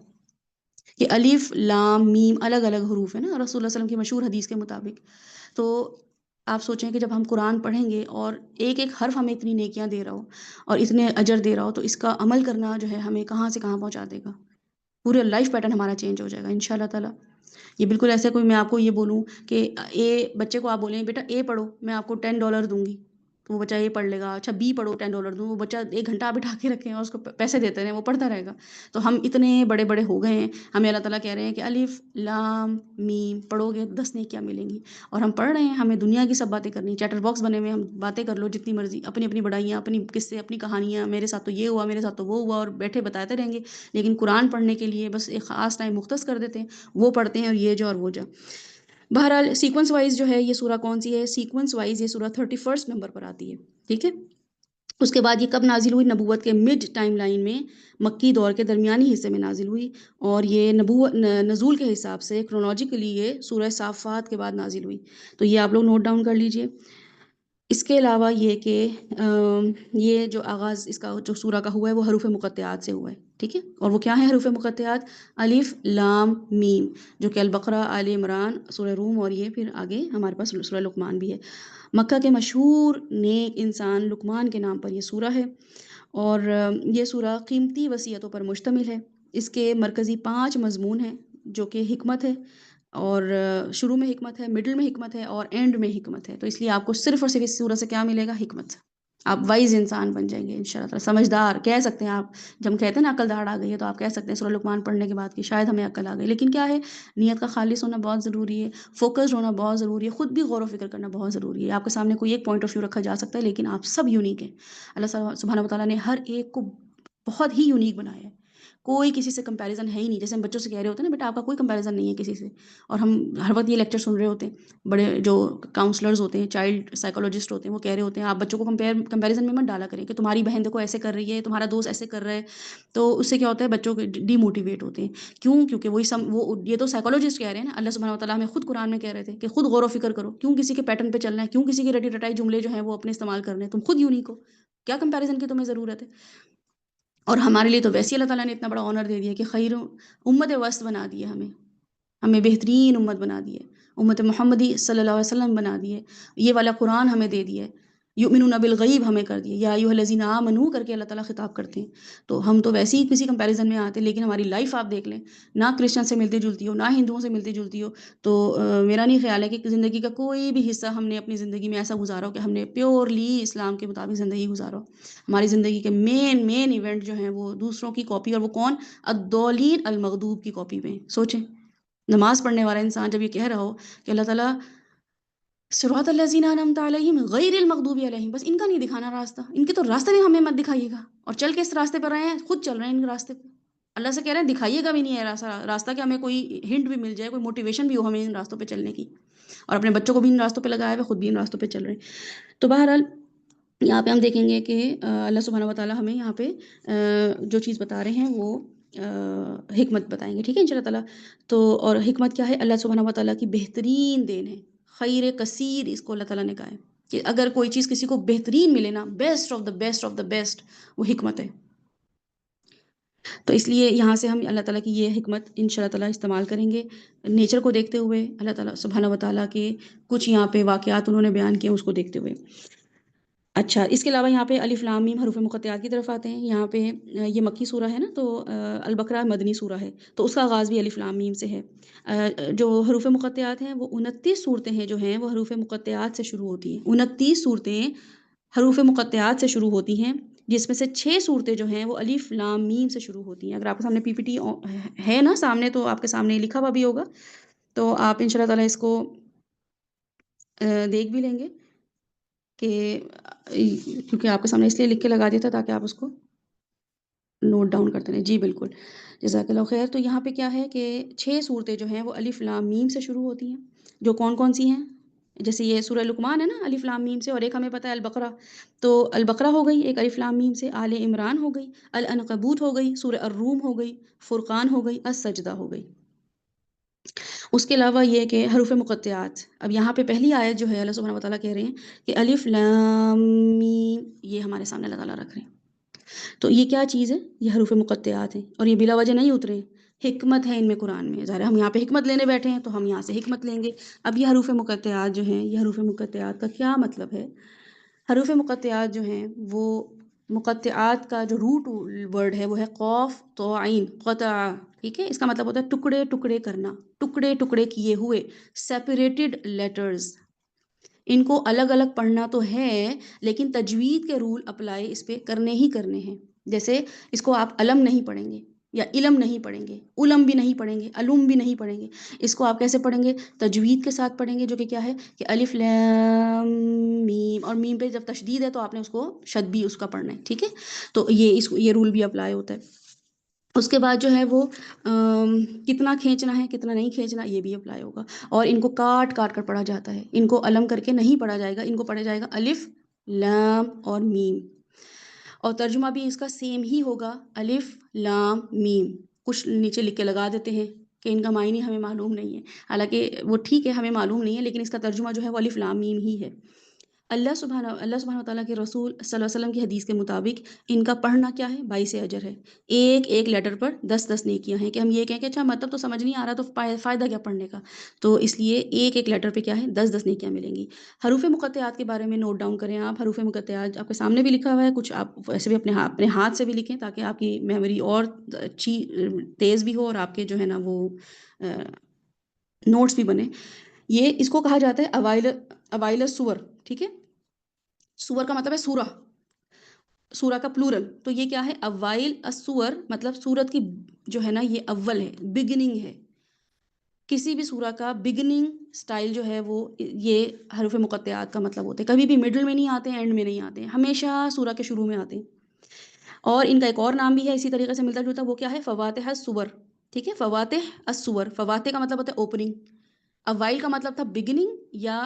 کہ الف لام میم الگ الگ حروف ہے نا رسول اللہ صلی اللہ علیہ وسلم کی مشہور حدیث کے مطابق۔ تو آپ سوچیں کہ جب ہم قرآن پڑھیں گے اور ایک ایک حرف ہمیں اتنی نیکیاں دے رہا ہو اور اتنے اجر دے رہا ہو، تو اس کا عمل کرنا جو ہے ہمیں کہاں سے کہاں پہنچا دے گا، پورے لائف پیٹرن ہمارا چینج ہو جائے گا ان شاء اللہ تعالیٰ۔ یہ بالکل ایسے کوئی میں آپ کو یہ بولوں کہ اے بچے کو آپ بولیں بیٹا اے پڑھو، میں آپ کو $10 دوں گی، تو وہ بچہ اے پڑھ لے گا۔ اچھا بی پڑھو، $10 دوں، وہ بچہ 1 گھنٹہ آپ بٹھا کے رکھیں اور اس کو پیسے دیتے رہیں، وہ پڑھتا رہے گا۔ تو ہم اتنے بڑے بڑے ہو گئے ہیں، ہمیں اللہ تعالیٰ کہہ رہے ہیں کہ الف لام میم پڑھو گے 10 نیکیاں ملیں گی، اور ہم پڑھ رہے ہیں۔ ہمیں دنیا کی سب باتیں کرنی ہیں، چیٹر باکس بنے ہوئے ہیں، ہم باتیں کر لو جتنی مرضی، اپنی اپنی بڑائیاں، اپنی قصے، اپنی کہانیاں، میرے ساتھ تو یہ ہوا، میرے ساتھ تو وہ ہوا، اور بیٹھے بتاتے رہیں گے۔ لیکن قرآن پڑھنے کے لیے بس ایک خاص ٹائم مختص کر دیتے ہیں، وہ پڑھتے ہیں، اور یہ جو اور وہ جو۔ بہرحال سیکوینس وائز جو ہے یہ سورہ کون سی ہے، سیکوینس وائز یہ سورہ 31 نمبر پر آتی ہے، ٹھیک ہے۔ اس کے بعد یہ کب نازل ہوئی، نبوت کے مڈ ٹائم لائن میں، مکی دور کے درمیانی حصے میں نازل ہوئی، اور یہ نزول کے حساب سے کرونالوجیکلی یہ سورہ صافات کے بعد نازل ہوئی۔ تو یہ آپ لوگ نوٹ ڈاؤن کر لیجئے۔ اس کے علاوہ یہ کہ یہ جو آغاز اس کا جو سورہ کا ہوا ہے وہ حروف مقطعات سے ہوا ہے، ٹھیک ہے۔ اور وہ کیا ہیں حروف مقطعات؟ الف لام میم، جو کہ البقرہ، آل عمران، سورہ روم، اور یہ پھر آگے ہمارے پاس سورہ لقمان بھی ہے۔ مکہ کے مشہور نیک انسان لقمان کے نام پر یہ سورہ ہے، اور یہ سورہ قیمتی وصیتوں پر مشتمل ہے۔ اس کے مرکزی 5 مضمون ہیں، جو کہ حکمت ہے، اور شروع میں حکمت ہے، مڈل میں حکمت ہے، اور اینڈ میں حکمت ہے۔ تو اس لیے آپ کو صرف اور صرف اس سورہ سے کیا ملے گا؟ حکمت۔ آپ وائز انسان بن جائیں گے انشاءاللہ تعالیٰ، سمجھدار کہہ سکتے ہیں آپ۔ جب ہم کہتے ہیں نا عقل داڑھ آ گئی ہے، تو آپ کہہ سکتے ہیں سورہ لقمان پڑھنے کے بعد کہ شاید ہمیں عقل آ گئی۔ لیکن کیا ہے، نیت کا خالص ہونا بہت ضروری ہے، فوکسڈ ہونا بہت ضروری ہے، خود بھی غور و فکر کرنا بہت ضروری ہے۔ آپ کے سامنے کوئی ایک پوائنٹ آف ویو رکھا جا سکتا ہے، لیکن آپ سب یونیک ہیں۔ اللہ سبحانہ و تعالیٰ نے ہر ایک کو بہت ہی یونیک بنایا ہے، کوئی کسی سے کمپیریزن ہے ہی نہیں۔ جیسے ہم بچوں سے کہہ رہے ہوتے ہیں نا، بیٹا آپ کا کوئی کمپیریزن نہیں ہے کسی سے، اور ہم ہر وقت یہ لیکچر سن رہے ہوتے ہیں، بڑے جو کاؤنسلرز ہوتے ہیں، چائلڈ سائیکولوجسٹ ہوتے ہیں، وہ کہہ رہے ہوتے ہیں آپ بچوں کو کمپیریزن میں مت ڈالا کریں کہ تمہاری بہن دیکھو ایسے کر رہی ہے، تمہارا دوست ایسے کر رہا ہے۔ تو اس سے کیا ہوتا ہے، بچوں کے ڈی موٹیویٹ ہوتے ہیں۔ کیوں؟ کیونکہ وہ یہ تو سائیکولوجسٹ کہہ رہے ہیں نا، اللہ سبحانہ و تعالیٰ ہمیں خود قرآن میں کہہ رہے تھے کہ خود غور و فکر کرو، کیوں کسی کے پیٹرن پہ چلنا ہے، کیوں کسی کے رٹی رٹائی جملے جو ہیں وہ اپنے استعمال کرنے ہیں، تم خود یونیک ہو، کیا کمپیریزن کی تمہیں ضرورت ہے۔ اور ہمارے لیے تو ویسے اللہ تعالیٰ نے اتنا بڑا آنر دے دیا کہ خیر امت وسط بنا دی ہے، ہمیں بہترین امت بنا دی ہے، امت محمدی صلی اللہ علیہ وسلم بنا دی ہے۔ یہ والا قرآن ہمیں دے دیا ہے، یؤمنون بالغیب ہمیں کر دیا، یا ایھا الذین آمنوا کر کے اللہ تعالیٰ خطاب کرتے ہیں۔ تو ہم تو ویسے ہی کسی کمپیریزن میں آتے، لیکن ہماری لائف آپ دیکھ لیں، نہ کرسچن سے ملتی جلتی ہو، نہ ہندوؤں سے ملتی جلتی ہو۔ تو میرا نہیں خیال ہے کہ زندگی کا کوئی بھی حصہ ہم نے اپنی زندگی میں ایسا گزارا ہو کہ ہم نے پیورلی اسلام کے مطابق زندگی گزارا ہو۔ ہماری زندگی کے مین ایونٹ جو ہیں وہ دوسروں کی کاپی، اور وہ کون؟ الضالین المغضوب کی کاپی میں۔ سوچیں، نماز پڑھنے والا انسان جب یہ کہہ رہا ہو کہ اللہ تعالیٰ صراط الذین انعمت علیہم غیر المغضوب علیہم، بس ان کا نہیں دکھانا راستہ، ان کے تو راستہ بھی ہمیں مت دکھائیے گا، اور چل کے اس راستے پر رہے ہیں، خود چل رہے ہیں ان راستے پہ، اللہ سے کہہ رہے ہیں دکھائیے گا بھی نہیں ہے راستہ کہ ہمیں کوئی ہنٹ بھی مل جائے، کوئی موٹیویشن بھی ہو ہمیں ان راستوں پہ چلنے کی، اور اپنے بچوں کو بھی ان راستوں پہ لگایا ہوا، خود بھی ان راستوں پہ چل رہے ہیں۔ تو بہرحال یہاں پہ ہم دیکھیں گے کہ اللہ سبحانہ و تعالیٰ ہمیں یہاں پہ جو چیز بتا رہے ہیں وہ حکمت بتائیں گے، ٹھیک ہے ان شاء اللہ تعالیٰ۔ تو اور حکمت کیا ہے؟ اللہ سبحانہ و تعالیٰ کی بہترین دین ہے، خیر کثیر اس کو اللہ تعالیٰ نے کہا ہے کہ اگر کوئی چیز کسی کو بہترین ملے نا، best of the best of the best, وہ حکمت ہے۔ تو اس لیے یہاں سے ہم اللہ تعالیٰ کی یہ حکمت ان شاء اللہ تعالیٰ استعمال کریں گے، نیچر کو دیکھتے ہوئے، اللہ تعالیٰ سبحانہ و تعالیٰ کے کچھ یہاں پہ واقعات انہوں نے بیان کیے اس کو دیکھتے ہوئے۔ اچھا، اس کے علاوہ یہاں پہ الف لام میم حروف مقطعات کی طرف آتے ہیں۔ یہاں پہ یہ مکی سورہ ہے نا، تو البقرہ مدنی سورہ ہے، تو اس کا آغاز بھی الف لام میم سے ہے۔ جو حروف مقطعات ہیں وہ 29 صورتیں ہیں جو ہیں وہ حروف مقطعات سے شروع ہوتی ہیں، 29 صورتیں حروف مقطعات سے شروع ہوتی ہیں، جس میں سے 6 صورتیں جو ہیں وہ الف لام میم سے شروع ہوتی ہیں۔ اگر آپ کے سامنے پی پی ٹی ہے نا سامنے، تو آپ کے سامنے لکھا ہوا بھی ہوگا، تو آپ ان شاء اللہ تعالیٰ اس کو دیکھ بھی لیں گے، کہ کیونکہ آپ کے سامنے اس لیے لکھ کے لگا دیا تھا تاکہ آپ اس کو نوٹ ڈاؤن کرتے رہیں۔ جی بالکل، جزاک اللہ خیر۔ تو یہاں پہ کیا ہے کہ 6 صورتیں جو ہیں وہ الف لام میم سے شروع ہوتی ہیں، جو کون کون سی ہیں؟ جیسے یہ سورہ لقمان ہے نا، الف لام میم سے، اور ایک ہمیں پتہ ہے البقرہ، تو البقرہ ہو گئی ایک الف لام میم سے، آل عمران ہو گئی، العنکبوت ہو گئی، سورہ الروم ہو گئی، فرقان ہو گئی، السجدہ ہو گئی۔ اس کے علاوہ یہ کہ حروف مقطعات، اب یہاں پہ پہلی آیت جو ہے اللہ سبحانہ و تعالیٰ کہہ رہے ہیں کہ الف لام میم، یہ ہمارے سامنے اللہ تعالیٰ رکھ رہے ہیں۔ تو یہ کیا چیز ہے؟ یہ حروف مقطعات ہیں، اور یہ بلا وجہ نہیں اترے، حکمت ہے ان میں قرآن میں، ظاہر ہے ہم یہاں پہ حکمت لینے بیٹھے ہیں تو ہم یہاں سے حکمت لیں گے۔ اب یہ حروف مقطعات جو ہیں، یہ حروف مقطعات کا کیا مطلب ہے؟ حروف مقطعات جو ہیں وہ مقطعات کا جو روٹ ورڈ ہے وہ ہے قوف تو عین قطع، ٹھیک ہے؟ اس کا مطلب ہوتا ہے ٹکڑے ٹکڑے کرنا، ٹکڑے ٹکڑے کیے ہوئے، سیپریٹڈ لیٹرز۔ ان کو الگ الگ پڑھنا تو ہے لیکن تجوید کے رول اپلائی اس پہ کرنے ہی کرنے ہیں۔ جیسے اس کو آپ علم نہیں پڑھیں گے یا علم نہیں پڑھیں گے، علم بھی نہیں پڑھیں گے، علوم بھی نہیں پڑھیں گے، اس کو آپ کیسے پڑھیں گے؟ تجوید کے ساتھ پڑھیں گے، جو کہ کیا ہے کہ الف لام میم، اور میم پہ جب تشدید ہے تو آپ نے اس کو شد بھی اس کا پڑھنا ہے، ٹھیک ہے؟ تو یہ رول بھی اپلائی ہوتا ہے۔ اس کے بعد جو ہے وہ کتنا کھینچنا ہے کتنا نہیں کھینچنا یہ بھی اپلائی ہوگا، اور ان کو کاٹ کاٹ کر پڑھا جاتا ہے، ان کو علم کر کے نہیں پڑھا جائے گا، ان کو پڑھا جائے گا الف لام اور میم، اور ترجمہ بھی اس کا سیم ہی ہوگا، الف لام میم۔ کچھ نیچے لکھ کے لگا دیتے ہیں کہ ان کا معنی ہمیں معلوم نہیں ہے، حالانکہ وہ ٹھیک ہے ہمیں معلوم نہیں ہے، لیکن اس کا ترجمہ جو ہے وہ الف لام میم ہی ہے۔ اللہ سبحانہ وتعالیٰ کے رسول صلی اللہ علیہ وسلم کی حدیث کے مطابق ان کا پڑھنا کیا ہے؟ 22 اجر ہے، ایک ایک لیٹر پر 10 نیکیاں ہیں۔ کہ ہم یہ کہیں کہ اچھا مطلب تو سمجھ نہیں آ رہا تو فائدہ کیا پڑھنے کا؟ تو اس لیے ایک ایک لیٹر پہ کیا ہے 10 نیکیاں ملیں گی۔ حروف مقطعات کے بارے میں نوٹ ڈاؤن کریں آپ، حروف مقطعات آپ کے سامنے بھی لکھا ہوا ہے، کچھ آپ ایسے بھی اپنے ہاتھ سے بھی لکھیں تاکہ آپ کی میموری اور اچھی تیز بھی ہو اور آپ کے جو ہے نا وہ نوٹس بھی بنے۔ یہ اس کو کہا جاتا ہے اوائل السور، ٹھیک ہے؟ سور کا مطلب ہے سورہ، سورہ کا پلورل، تو یہ کیا ہے اوائل السور، مطلب سورت کی جو ہے نا یہ اول ہے، بگننگ ہے، کسی بھی سورہ کا بگننگ سٹائل جو ہے وہ یہ حروف مقطعات کا مطلب ہوتے ہیں، کبھی بھی مڈل میں نہیں آتے ہیں، اینڈ میں نہیں آتے ہیں، ہمیشہ سورہ کے شروع میں آتے ہیں۔ اور ان کا ایک اور نام بھی ہے اسی طریقے سے ملتا جلتا، وہ کیا ہے فواتح السور، ٹھیک ہے؟ فواتح السور، فواتح کا مطلب ہوتا ہے اوپننگ، اوائل کا مطلب تھا بگننگ یا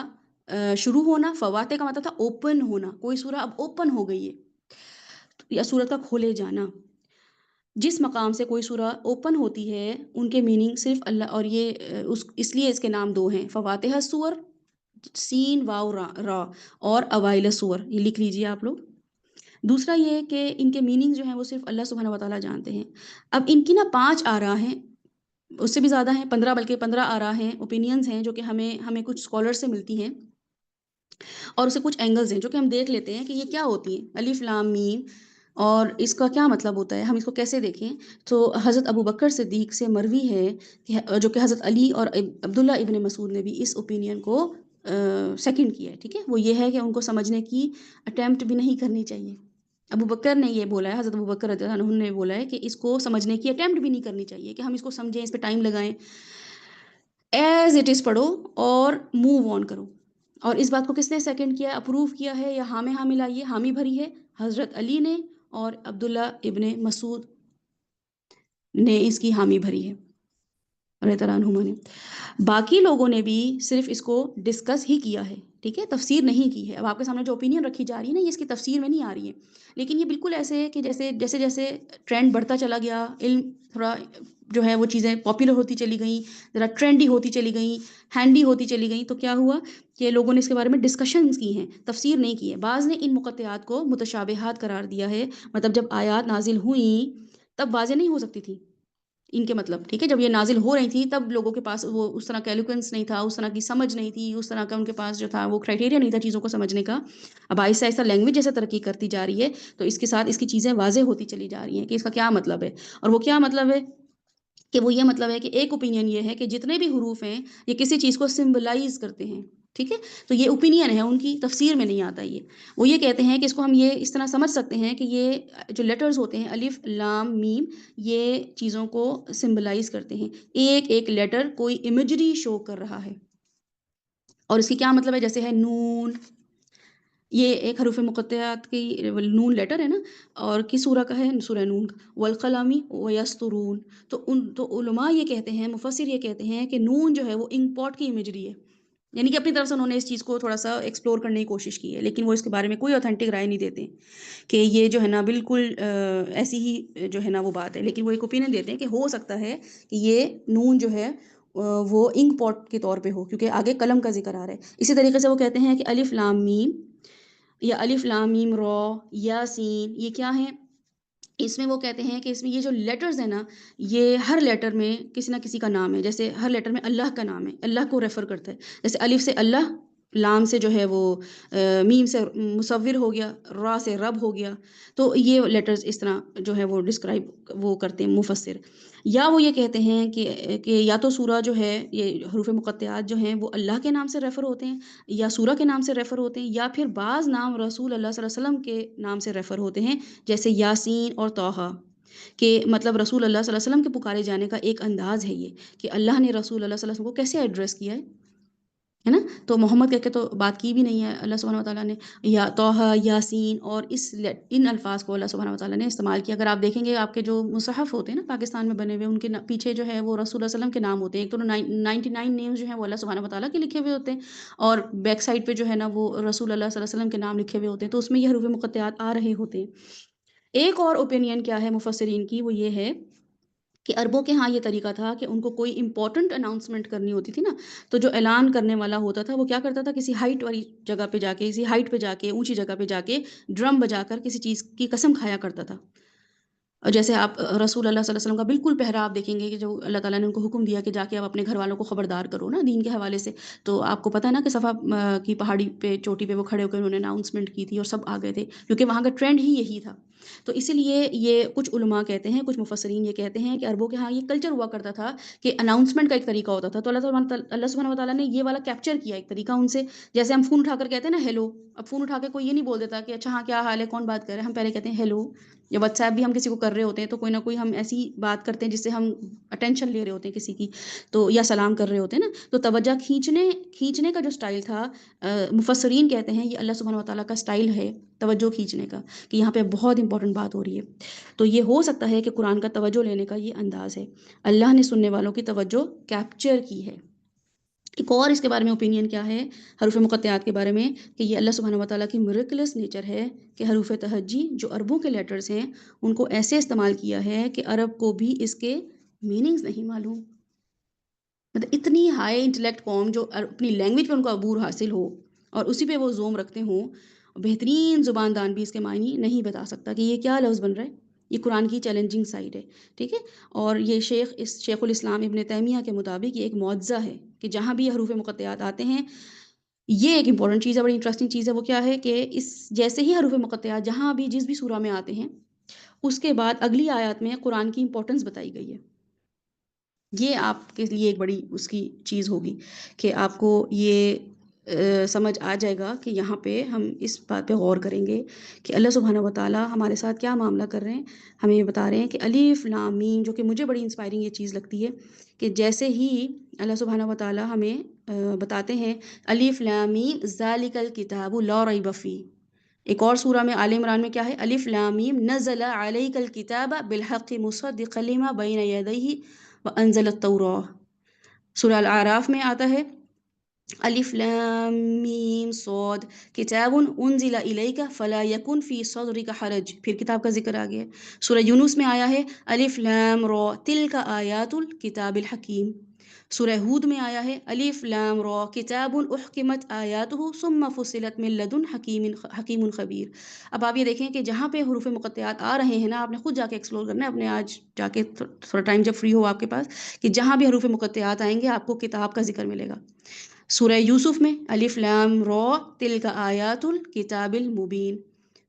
شروع ہونا، فواتح کا مطلب تھا اوپن ہونا، کوئی سورہ اب اوپن ہو گئی ہے، یا سورت کا کھولے جانا۔ جس مقام سے کوئی سورہ اوپن ہوتی ہے ان کے میننگ صرف اللہ، اور یہ اس لیے اس کے نام دو ہیں، فواتح السور سین واو را، اور اوائل السور، یہ لکھ لیجئے آپ لوگ۔ دوسرا یہ کہ ان کے میننگ جو ہیں وہ صرف اللہ سبحانہ وتعالیٰ جانتے ہیں۔ اب ان کی نا 5 آراء ہیں، اس سے بھی زیادہ ہیں، 15 بلکہ 15 آراء ہیں، اوپینینز ہیں جو کہ ہمیں کچھ اسکالر سے ملتی ہیں، اور اسے کچھ اینگلز ہیں جو کہ ہم دیکھ لیتے ہیں کہ یہ کیا ہوتی ہیں، الف لام میم، اور اس کا کیا مطلب ہوتا ہے، ہم اس کو کیسے دیکھیں؟ تو حضرت ابو بکر صدیق سے مروی ہے کہ جو کہ حضرت علی اور عبداللہ ابن مسعود نے بھی اس اوپینین کو سیکنڈ کیا ہے، ٹھیک ہے؟ وہ یہ ہے کہ ان کو سمجھنے کی اٹیمپٹ بھی نہیں کرنی چاہیے۔ ابو بکر نے یہ بولا ہے، حضرت ابو بکر رضی اللہ عنہ نے بولا ہے کہ اس کو سمجھنے کی اٹیمپٹ بھی نہیں کرنی چاہیے، کہ ہم اس کو سمجھیں، اس پہ ٹائم لگائیں، ایز اٹ از پڑھو اور موو آن کرو۔ اور اس بات کو کس نے سیکنڈ کیا ہے، اپروو کیا ہے، یا ہاں میں ہاں ملائیے، حامی بھری ہے حضرت علی نے اور عبداللہ ابن مسعود نے اس کی حامی بھری ہے رضی اللہ عنہما نے۔ باقی لوگوں نے بھی صرف اس کو ڈسکس ہی کیا ہے، ٹھیک ہے؟ تفسیر نہیں کی ہے۔ اب آپ کے سامنے جو اوپینین رکھی جا رہی ہے نا، یہ اس کی تفسیر میں نہیں آ رہی ہے، لیکن یہ بالکل ایسے ہے کہ جیسے جیسے ٹرینڈ بڑھتا چلا گیا، علم تھوڑا جو ہے وہ چیزیں پاپولر ہوتی چلی گئیں، ذرا ٹرینڈی ہوتی چلی گئیں، ہینڈی ہوتی چلی گئیں، تو کیا ہوا کہ لوگوں نے اس کے بارے میں ڈسکشنز کی ہیں، تفسیر نہیں کی ہے۔ بعض نے ان مقطعات کو متشابہات قرار دیا ہے، مطلب جب آیات نازل ہوئیں تب واضح نہیں ہو سکتی تھی ان کے مطلب، ٹھیک ہے؟ جب یہ نازل ہو رہی تھی تب لوگوں کے پاس وہ اس طرح کا ایلوکوینس نہیں تھا، اس طرح کی سمجھ نہیں تھی، اس طرح کا ان کے پاس جو تھا وہ کرائٹیریا نہیں تھا چیزوں کو سمجھنے کا۔ اب آہستہ آہستہ لینگویج جیسے ترقی کرتی جا رہی ہے تو اس کے ساتھ اس کی چیزیں واضح ہوتی چلی جا رہی ہیں کہ اس کا کیا مطلب ہے، اور وہ کیا مطلب ہے کہ وہ یہ مطلب ہے کہ ایک اوپینین یہ ہے کہ جتنے بھی حروف ہیں یہ کسی چیز کو سمبلائز کرتے ہیں، ٹھیک ہے؟ تو یہ اوپینین ہے ان کی، تفسیر میں نہیں آتا یہ۔ وہ یہ کہتے ہیں کہ اس کو ہم یہ اس طرح سمجھ سکتے ہیں کہ یہ جو لیٹرز ہوتے ہیں الف لام میم، یہ چیزوں کو سمبلائز کرتے ہیں، ایک ایک لیٹر کوئی امیجری شو کر رہا ہے، اور اس کی کیا مطلب ہے؟ جیسے ہے نون، یہ ایک حروف مقطعات کی نون لیٹر ہے نا، اور کس سورہ کا ہے؟ سورہ نون، والقلم ویسطرون۔ تو علماء یہ کہتے ہیں، مفسر یہ کہتے ہیں کہ نون جو ہے وہ انپورٹ کی امیجری ہے، یعنی کہ اپنی طرف سے انہوں نے اس چیز کو تھوڑا سا ایکسپلور کرنے کی کوشش کی ہے، لیکن وہ اس کے بارے میں کوئی اوتھینٹک رائے نہیں دیتے کہ یہ جو ہے نا بالکل ایسی ہی جو ہے نا وہ بات ہے، لیکن وہ ایک اوپینین دیتے ہیں کہ ہو سکتا ہے کہ یہ نون جو ہے وہ انک پوٹ کے طور پہ ہو، کیونکہ آگے قلم کا ذکر آ رہا ہے۔ اسی طریقے سے وہ کہتے ہیں کہ الف لام میم یا الف لام میم را یا سین، یہ کیا ہیں؟ اس میں وہ کہتے ہیں کہ اس میں یہ جو لیٹرز ہیں نا، یہ ہر لیٹر میں کسی نہ کسی کا نام ہے. جیسے ہر لیٹر میں اللہ کا نام ہے، اللہ کو ریفر کرتا ہے. جیسے الف سے اللہ، لام سے جو ہے وہ میم سے مصور ہو گیا، را سے رب ہو گیا. تو یہ لیٹرز اس طرح جو ہے وہ ڈسکرائب وہ کرتے ہیں مفسر. یا وہ یہ کہتے ہیں کہ یا تو سورہ جو ہے، یہ حروف مقطعات جو ہیں وہ اللہ کے نام سے ریفر ہوتے ہیں، یا سورہ کے نام سے ریفر ہوتے ہیں، یا پھر بعض نام رسول اللہ صلی اللہ علیہ وسلم کے نام سے ریفر ہوتے ہیں، جیسے یاسین اور طٰہٰ. کہ مطلب رسول اللہ صلی اللہ علیہ وسلم کے پکارے جانے کا ایک انداز ہے یہ، کہ اللہ نے رسول اللہ صلی اللہ علیہ وسلم کو کیسے ایڈریس کیا ہے نا. تو محمد کہہ کے تو بات کی بھی نہیں ہے اللہ سبحانہ وتعالیٰ نے. یا طٰہٰ، یاسین، اور ان الفاظ کو اللہ سبحانہ وتعالیٰ نے استعمال کیا. اگر آپ دیکھیں گے آپ کے جو مصحف ہوتے ہیں نا پاکستان میں بنے ہوئے، ان کے پیچھے جو ہے وہ رسول اللہ صلی اللہ علیہ وسلم کے نام ہوتے ہیں. ایک تو 99 نیمز جو ہیں وہ اللہ سبحانہ وتعالیٰ کے لکھے ہوئے ہوتے ہیں، اور بیک سائڈ پہ جو ہے نا وہ رسول اللہ صلی اللہ علیہ وسلم کے نام لکھے ہوئے ہوتے ہیں. تو اس میں یہ حروف مقطعات آ رہے ہوتے ہیں. ایک اور اوپینین کیا ہے مفسرین کی، وہ یہ ہے کہ عربوں کے ہاں یہ طریقہ تھا کہ ان کو کوئی امپورٹنٹ اناؤنسمنٹ کرنی ہوتی تھی نا، تو جو اعلان کرنے والا ہوتا تھا وہ کیا کرتا تھا، کسی ہائٹ والی جگہ پہ جا کے، کسی ہائٹ پہ جا کے، اونچی جگہ پہ جا کے ڈرم بجا کر کسی چیز کی قسم کھایا کرتا تھا. اور جیسے آپ رسول اللہ صلی اللہ علیہ وسلم کا بالکل پہراوا دیکھیں گے کہ جو اللہ تعالیٰ نے ان کو حکم دیا کہ جا کے آپ اپنے گھر والوں کو خبردار کرو نا دین کے حوالے سے. تو آپ کو پتہ ہے نا کہ صفا کی پہاڑی پہ، چوٹی پہ وہ کھڑے ہو کر انہوں نے اناؤنسمنٹ کی تھی اور سب آ گئے تھے، کیونکہ وہاں کا ٹرینڈ ہی یہی تھا. تو اسی لیے یہ کچھ علماء کہتے ہیں، کچھ مفسرین یہ کہتے ہیں کہ عربوں کے ہاں یہ کلچر ہوا کرتا تھا کہ اناؤنسمنٹ کا ایک طریقہ ہوتا تھا. تو اللہ سبحانہ وتعالیٰ نے یہ والا کیپچر کیا ایک طریقہ ان سے. جیسے ہم فون اٹھا کر کہتے ہیں نا ہیلو، اب فون اٹھا کے کوئی یہ نہیں بول دیتا کہ اچھا ہاں کیا حال ہے، کون بات کر رہے ہیں. ہم پہلے کہتے ہیں ہیلو. یا واٹس ایپ بھی ہم کسی کو کر رہے ہوتے ہیں تو کوئی نہ کوئی ہم ایسی بات کرتے ہیں جس سے ہم اٹینشن لے رہے ہوتے ہیں کسی کی، تو یا سلام کر رہے ہوتے ہیں نا. تو توجہ کھینچنے کا جو سٹائل تھا، مفسرین کہتے ہیں یہ اللہ سبحانہ وتعالیٰ کا سٹائل ہے توجہ کھینچنے کا، کہ یہاں پہ بہت امپورٹنٹ بات ہو رہی ہے. تو یہ ہو سکتا ہے کہ قرآن کا توجہ لینے کا یہ انداز ہے، اللہ نے سننے والوں کی توجہ کیپچر کی ہے. ایک اور اس کے بارے میں اوپینین کیا ہے حروف مقطعات کے بارے میں، کہ یہ اللہ سبحانہ وتعالیٰ کی میریکلس نیچر ہے کہ حروف تہجی جو عربوں کے لیٹرز ہیں ان کو ایسے استعمال کیا ہے کہ عرب کو بھی اس کے میننگز نہیں معلوم. مطلب اتنی ہائی انٹلیکٹ قوم جو اپنی لینگویج پہ ان کو عبور حاصل ہو اور اسی پہ وہ زوم رکھتے ہوں، بہترین زباندان بھی اس کے معنی نہیں بتا سکتا کہ یہ کیا لفظ بن رہا ہے. یہ قرآن کی چیلنجنگ سائڈ ہے، ٹھیک ہے. اور یہ شیخ الاسلام ابن تیمیہ کے مطابق یہ ایک معجزہ ہے کہ جہاں بھی یہ حروف مقطعات آتے ہیں. یہ ایک امپورٹنٹ چیز ہے، بڑی انٹرسٹنگ چیز ہے. وہ کیا ہے کہ اس جیسے ہی حروف مقطعات جہاں بھی جس بھی سورہ میں آتے ہیں، اس کے بعد اگلی آیات میں قرآن کی امپورٹنس بتائی گئی ہے. یہ آپ کے لیے ایک بڑی اس کی چیز ہوگی کہ آپ کو یہ سمجھ آ جائے گا کہ یہاں پہ ہم اس بات پہ غور کریں گے کہ اللہ سبحانہ وتعالیٰ ہمارے ساتھ کیا معاملہ کر رہے ہیں. ہمیں یہ بتا رہے ہیں کہ الف لام میم، جو کہ مجھے بڑی انسپائرنگ یہ چیز لگتی ہے کہ جیسے ہی اللہ سبحانہ وتعالیٰ ہمیں بتاتے ہیں الف لام میم ذالک الکتاب لا ریب فیہ. ایک اور سورہ میں آل عمران میں کیا ہے، الف لام میم نزل علیک الکتاب بالحق مصدقا لما بین یدیہ وانزل التوراہ. سورہ الاعراف میں آتا ہے الف لام میم صاد کتاب انزل الیک فلا یکن فی صدرک حرج. پھر کتاب کا ذکر آ گیا. سورہ یونس میں آیا ہے الف لام را تلک آیات الکتاب الحکیم. سورہ ہود میں آیا ہے الف لام را کتاب احکمت آیاتہ ثم فصلت من لدن حکیم خبیر. اب آپ یہ دیکھیں کہ جہاں پہ حروف مقطعات آ رہے ہیں نا، آپ نے خود جا کے ایکسپلور کرنا ہے اپنے، آج جا کے تھوڑا ٹائم جب فری ہو آپ کے پاس، کہ جہاں بھی حروف مقطعات آئیں گے آپ کو کتاب کا ذکر ملے گا. سورہ یوسف میں الف لام را تلک آیات الکتاب المبین.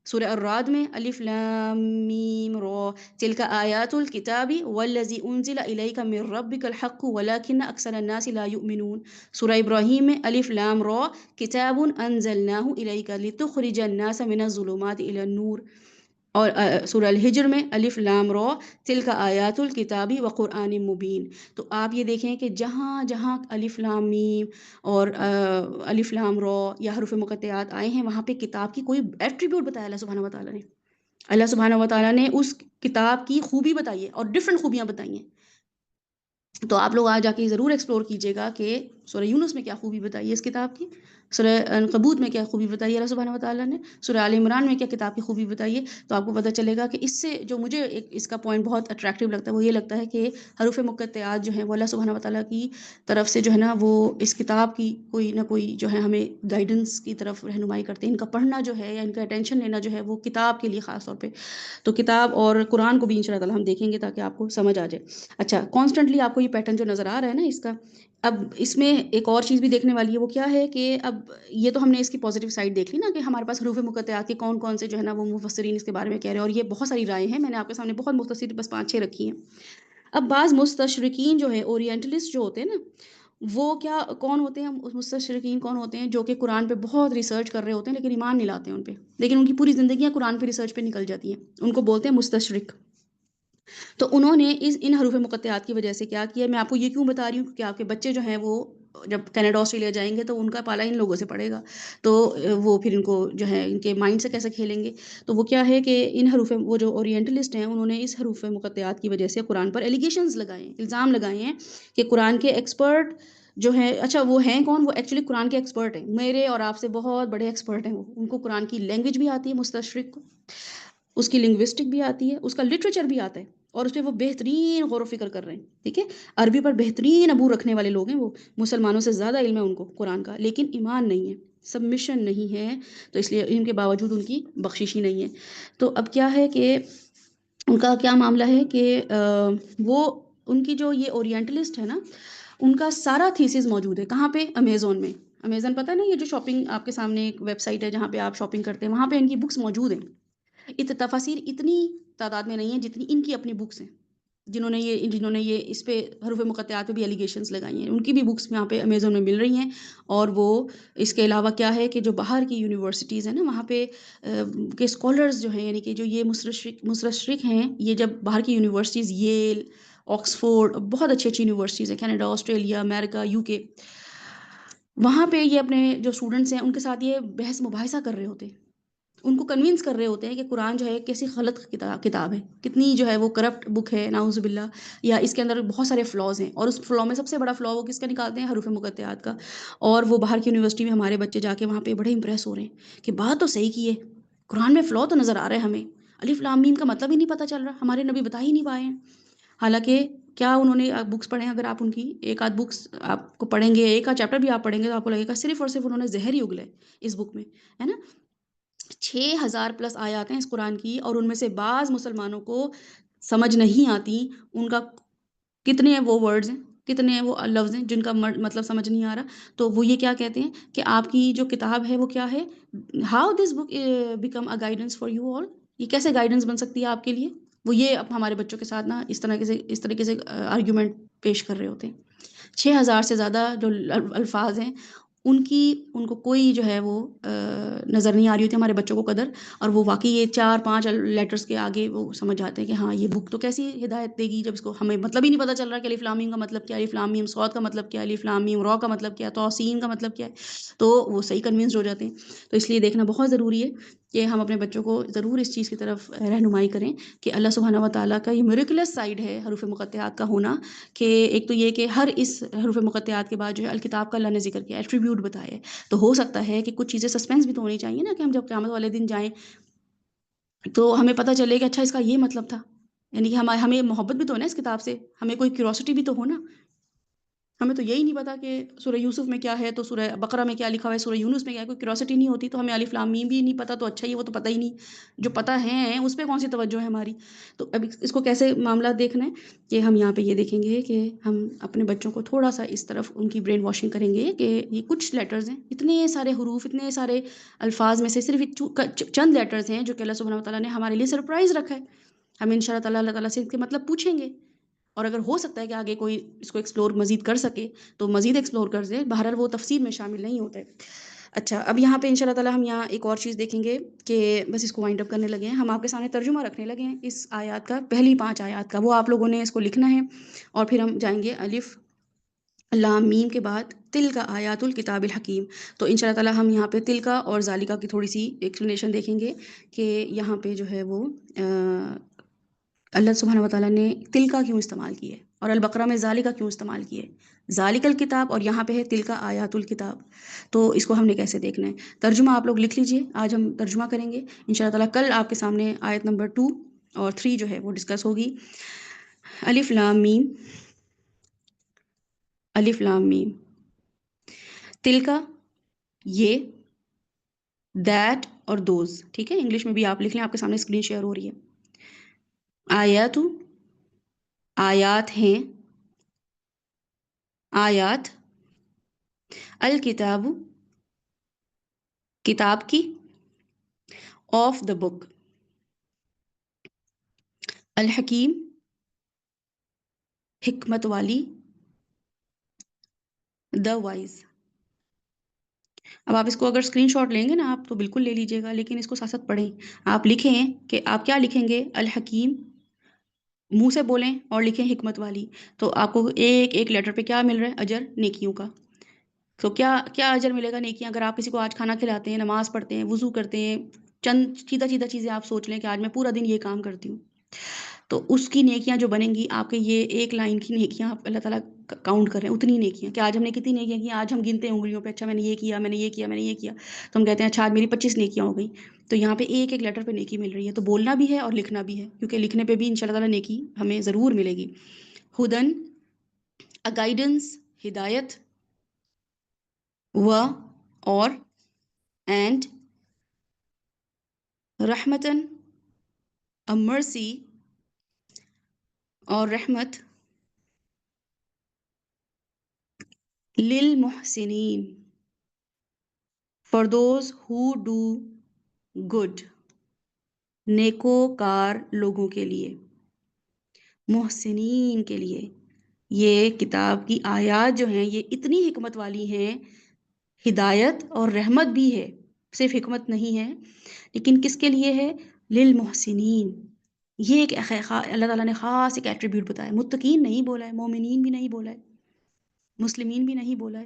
سورہ الرعد میں الف لام میم را تلک آیات الکتاب والذی انزل الیک من ربک الحق ولکن اکثر الناس لا یؤمنون. سورہ ابراہیم میں الف لام را کتاب انزلناہ الیک لتخرج الناس من الظلمات الی النور. اور سورہ الحجر میں الف لام را تلک آیات الکتاب وقرآن مبین. تو آپ یہ دیکھیں کہ جہاں جہاں الف لام میم اور الف لام را یا حروف مقطعات آئے ہیں وہاں پہ کتاب کی کوئی ایٹریبیوٹ بتایا اللہ سبحانہ وتعالیٰ نے. اللہ سبحانہ وتعالیٰ نے اس کتاب کی خوبی بتائی ہے اور ڈفرینٹ خوبیاں بتائی ہیں. تو آپ لوگ آج جا کے ضرور ایکسپلور کیجئے گا کہ سورہ یونس میں کیا خوبی بتائی ہے اس کتاب کی. سورہ عنکبوت میں کیا خوبی بتائی ہے اللہ سبحانہ وتعالیٰ نے، سورہ آل عمران میں کیا کتاب کی خوبی بتائی ہے. تو آپ کو پتہ چلے گا کہ اس سے جو مجھے اس کا پوائنٹ بہت اٹریکٹیو لگتا ہے وہ یہ لگتا ہے کہ حروف مقطعات جو ہیں وہ اللہ سبحانہ وتعالیٰ کی طرف سے جو ہے نا وہ اس کتاب کی کوئی نہ کوئی جو ہے ہمیں گائیڈنس کی طرف رہنمائی کرتے ہیں. ان کا پڑھنا جو ہے یا ان کا اٹینشن لینا جو ہے وہ کتاب کے لیے خاص طور پہ، تو کتاب اور قرآن کو بھی ان شاء اللہ تعالیٰ ہم دیکھیں گے تاکہ آپ کو سمجھ آ جائے. اچھا، کانسٹنٹلی آپ کو یہ پیٹرن جو نظر آ رہا ہے نا اس کا، اب اس میں ایک اور چیز بھی دیکھنے والی ہے. وہ کیا ہے کہ اب یہ تو ہم نے اس کی پازیٹیو سائڈ دیکھ لی نا کہ ہمارے پاس حروف مقطعات کے کون کون سے جو ہے نا وہ مفسرین اس کے بارے میں کہہ رہے ہیں، اور یہ بہت ساری رائے ہیں. میں نے آپ کے سامنے بہت مختصر بس 5-6 رکھی ہیں. اب بعض مستشرقین جو ہیں، اورینٹلسٹ جو ہوتے ہیں نا، وہ کیا کون ہوتے ہیں؟ مستشرقین کون ہوتے ہیں؟ جو کہ قرآن پہ بہت ریسرچ کر رہے ہوتے ہیں لیکن ایمان نہیں لاتے ہیں ان پہ، لیکن ان کی پوری زندگیاں قرآن پہ ریسرچ پہ نکل جاتی ہیں. ان کو بولتے ہیں مستشرق. تو انہوں نے ان حروف مقطعات کی وجہ سے کیا کیا، میں آپ کو یہ کیوں بتا رہی ہوں کیونکہ آپ کے بچے جو ہیں وہ جب کینیڈا آسٹریلیا جائیں گے تو ان کا پالا ان لوگوں سے پڑے گا، تو وہ پھر ان کو جو ہے ان کے مائنڈ سے کیسے کھیلیں گے. تو وہ کیا ہے کہ ان حروف، وہ جو اورینٹلسٹ ہیں انہوں نے اس حروف مقطعات کی وجہ سے قرآن پر ایلیگیشنز لگائے ہیں، الزام لگائے ہیں کہ قرآن کے ایکسپرٹ جو ہیں، اچھا وہ ہیں کون؟ وہ ایکچولی قرآن کے ایکسپرٹ ہیں، میرے اور آپ سے بہت بڑے ایکسپرٹ ہیں. وہ ان کو قرآن کی لینگویج بھی آتی ہے مستشرق کو، اس کی لنگوسٹک بھی آتی ہے، اس کا لٹریچر بھی آتا ہے، اور اس پہ وہ بہترین غور و فکر کر رہے ہیں. ٹھیک ہے، عربی پر بہترین عبور رکھنے والے لوگ ہیں وہ، مسلمانوں سے زیادہ علم ہے ان کو قرآن کا، لیکن ایمان نہیں ہے، سبمیشن نہیں ہے. تو اس لیے ان کے باوجود ان کی بخشش ہی نہیں ہے. تو اب کیا ہے کہ ان کا کیا معاملہ ہے کہ وہ ان کی جو یہ اورینٹلسٹ ہے نا، ان کا سارا تھیسز موجود ہے کہاں پہ؟ امیزون میں. امیزون پتہ ہے نا، یہ جو شاپنگ آپ کے سامنے ایک ویب سائٹ ہے جہاں پہ آپ شاپنگ کرتے ہیں، وہاں پہ ان کی بکس موجود ہیں. تفاسیر اتنی تعداد میں نہیں ہیں جتنی ان کی اپنی بکس ہیں. جنہوں نے یہ اس پہ حروف مقطعات پہ بھی ایلیگیشنز لگائی ہیں، ان کی بھی بکس یہاں پہ امیزون میں مل رہی ہیں. اور وہ اس کے علاوہ کیا ہے کہ جو باہر کی یونیورسٹیز ہیں نا، وہاں پہ کے اسکالرز جو ہیں، یعنی کہ جو یہ مستشرق ہیں، یہ جب باہر کی یونیورسٹیز، ییل، آکسفورڈ، بہت اچھی اچھی یونیورسٹیز ہیں، کینیڈا، آسٹریلیا، امریکہ، یو کے، وہاں پہ یہ اپنے جو اسٹوڈنٹس ہیں ان کے ساتھ یہ بحث مباحثہ کر رہے ہوتے ہیں، ان کو کنونس کر رہے ہوتے ہیں کہ قرآن جو ہے کیسی غلط کتاب ہے، کتنی جو ہے وہ کرپٹ بک ہے، نعوذ باللہ، یا اس کے اندر بہت سارے فلاز ہیں. اور اس فلاء میں سب سے بڑا فلاء وہ کس کا نکالتے ہیں؟ حروف مقطعات کا. اور وہ باہر کی یونیورسٹی میں ہمارے بچے جا کے وہاں پہ بڑے امپریس ہو رہے ہیں کہ بات تو صحیح کی ہے، قرآن میں فلاء تو نظر آ رہا ہے ہمیں، الف لام میم کا مطلب ہی نہیں پتہ چل رہا، ہمارے نبی بتا ہی نہیں پائے ہیں. حالانکہ کیا انہوں نے بکس پڑھیں، اگر آپ ان کی ایک آدھ بکس آپ کو پڑھیں گے، ایک آدھ چیپٹر بھی آپ پڑھیں گے تو آپ کو لگے گا صرف اور صرف انہوں نے زہر ہی اگلا ہے اس بک میں، ہے نا. 6,000+ آیات ہیں اس قرآن کی، اور ان میں سے بعض مسلمانوں کو سمجھ نہیں آتی. ان کا کتنے وہ ورڈز ہیں، کتنے وہ لفظ ہیں جن کا مطلب سمجھ نہیں آ رہا. تو وہ یہ کیا کہتے ہیں کہ آپ کی جو کتاب ہے وہ کیا ہے، how this book become a guidance for you all, یہ کیسے گائیڈنس بن سکتی ہے آپ کے لیے. وہ یہ اب ہمارے بچوں کے ساتھ نا اس طریقے سے آرگیومنٹ پیش کر رہے ہوتے ہیں. 6,000 سے زیادہ جو الفاظ ہیں ان کو کوئی جو ہے وہ نظر نہیں آ رہی ہوتی ہمارے بچوں کو قدر. اور وہ واقعی یہ 4-5 لیٹرز کے آگے وہ سمجھ جاتے ہیں کہ ہاں یہ بک تو کیسی ہدایت دے گی جب اس کو ہمیں مطلب ہی نہیں پتہ چل رہا کہ الف لام میم کا مطلب کیا ہے، الف لام میم صاد کا مطلب کیا ہے، الف لام میم را کا مطلب کیا ہے، توسین کا مطلب کیا ہے. تو وہ صحیح کنونسڈ ہو جاتے ہیں. تو اس لیے دیکھنا بہت ضروری ہے کہ ہم اپنے بچوں کو ضرور اس چیز کی طرف رہنمائی کریں کہ اللہ سبحانہ و تعالیٰ کا یہ میریکلس سائڈ ہے حروف مقطعات کا ہونا، کہ ایک تو یہ کہ ہر اس حروف مقطعات کے بعد جو ہے الکتاب کا اللہ نے ذکر کیا، ایٹریبیوٹ بتائے. تو ہو سکتا ہے کہ کچھ چیزیں سسپینس بھی تو ہونی چاہیے نا، کہ ہم جب قیامت والے دن جائیں تو ہمیں پتہ چلے کہ اچھا اس کا یہ مطلب تھا. یعنی کہ ہمیں محبت بھی تو ہے نا اس کتاب سے، ہمیں کوئی کیوریوسٹی بھی تو ہو نا. ہمیں تو یہی نہیں پتا کہ سورہ یوسف میں کیا ہے تو سورہ بقرہ میں کیا لکھا ہوا ہے، سورہ یونس میں کیا ہے، کوئی کیوریوسٹی نہیں ہوتی. تو ہمیں الف لام میم بھی نہیں پتا تو اچھا ہی، وہ تو پتہ ہی نہیں. جو پتہ ہے اس پہ کون سی توجہ ہے ہماری. تو اب اس کو کیسے معاملات دیکھنا ہے کہ ہم یہاں پہ یہ دیکھیں گے کہ ہم اپنے بچوں کو تھوڑا سا اس طرف ان کی برین واشنگ کریں گے کہ یہ کچھ لیٹرز ہیں، اتنے سارے حروف، اتنے سارے الفاظ میں سے صرف چند لیٹرز ہیں جو کہ اللہ سبحانہ و تعالیٰ نے ہمارے لیے سرپرائز رکھا ہے. ہم ان شاء اللہ تعالیٰ اللہ تعالیٰ سے اس کے مطلب پوچھیں گے، اور اگر ہو سکتا ہے کہ آگے کوئی اس کو ایکسپلور مزید کر سکے تو مزید ایکسپلور کر دے، بہرحال وہ تفسیر میں شامل نہیں ہوتا ہے. اچھا، اب یہاں پہ ان شاء اللہ تعالیٰ ہم یہاں ایک اور چیز دیکھیں گے کہ بس اس کو وائنڈ اپ کرنے لگے ہیں. ہم آپ کے سامنے ترجمہ رکھنے لگے ہیں اس آیات کا، پہلی 5 آیات کا. وہ آپ لوگوں نے اس کو لکھنا ہے، اور پھر ہم جائیں گے الف لام میم کے بعد تلک آیات الکتاب الحکیم. تو ان شاء اللہ تعالیٰ ہم یہاں پہ تلکا اور ذالکا کی تھوڑی سی ایکسپلینیشن دیکھیں گے کہ یہاں پہ جو ہے وہ اللہ سبحانہ و تعالیٰ نے تلکا کیوں استعمال کی ہے. اور البقرہ میں ذالکا کیوں استعمال کیے؟ ذالک الکتاب اور یہاں پہ ہے تلکا آیات الکتاب. تو اس کو ہم نے کیسے دیکھنا ہے؟ ترجمہ آپ لوگ لکھ لیجئے، آج ہم ترجمہ کریں گے انشاءاللہ تعالیٰ. کل آپ کے سامنے آیت نمبر 2 اور 3 جو ہے وہ ڈسکس ہوگی. الف لام میم. الف لام میم. تلکا یہ، دیٹ اور دوز. ٹھیک ہے، انگلش میں بھی آپ لکھ لیں، آپ کے سامنے اسکرین شیئر ہو رہی ہے. آیات، آیات ہیں، آیات. الکتاب، کتاب کی. آف دا بک. الحکیم، حکمت والی. دا وائز. اب آپ اس کو اگر اسکرین شاٹ لیں گے نا آپ تو بالکل لے لیجئے گا، لیکن اس کو ساتھ ساتھ پڑھیں. آپ لکھیں کہ آپ کیا لکھیں گے؟ الحکیم منہ سے بولیں اور لکھیں حکمت والی. تو آپ کو ایک ایک لیٹر پہ کیا مل رہا ہے؟ اجر نیکیوں کا. تو کیا کیا اجر ملے گا نیکیاں؟ اگر آپ کسی کو آج کھانا کھلاتے ہیں، نماز پڑھتے ہیں، وضو کرتے ہیں، چند سیدھا سیدھا چیزیں آپ سوچ لیں کہ آج میں پورا دن یہ کام کرتی ہوں، تو اس کی نیکیاں جو بنیں گی آپ کے، یہ ایک لائن کی نیکیاں آپ اللہ تعالیٰ کاؤنٹ کر رہے ہیں، اتنی نیکیاں کہ آج ہم نے کتنی نیکیاں کی. آج ہم گنتے ہیں انگلیوں پہ، اچھا میں نے یہ کیا، میں نے یہ کیا، میں نے یہ کیا، تو ہم کہتے ہیں اچھا آج میری 25 نیکیاں ہو گئی. تو یہاں پہ ایک ایک لیٹر پہ نیکی مل رہی ہے. تو بولنا بھی ہے اور لکھنا بھی ہے، کیونکہ لکھنے پہ بھی ان شاء اللہ تعالیٰ نیکی ہمیں ضرور ملے گی. ہدن، گائیڈنس، ہدایت. و اور، اینڈ. رحمتن، مرسی اور رحمت. للمحسنین، for those who do good. نیکوکار لوگوں کے لیے، محسنین کے لیے. یہ کتاب کی آیات جو ہیں یہ اتنی حکمت والی ہیں، ہدایت اور رحمت بھی ہے. صرف حکمت نہیں ہے، لیکن کس کے لیے ہے؟ للمحسنین. یہ ایک اللہ تعالیٰ نے خاص ایک ایٹریبیوٹ بتایا. متقین نہیں بولا ہے، مومنین بھی نہیں بولا ہے، مسلمین بھی نہیں بولا ہے،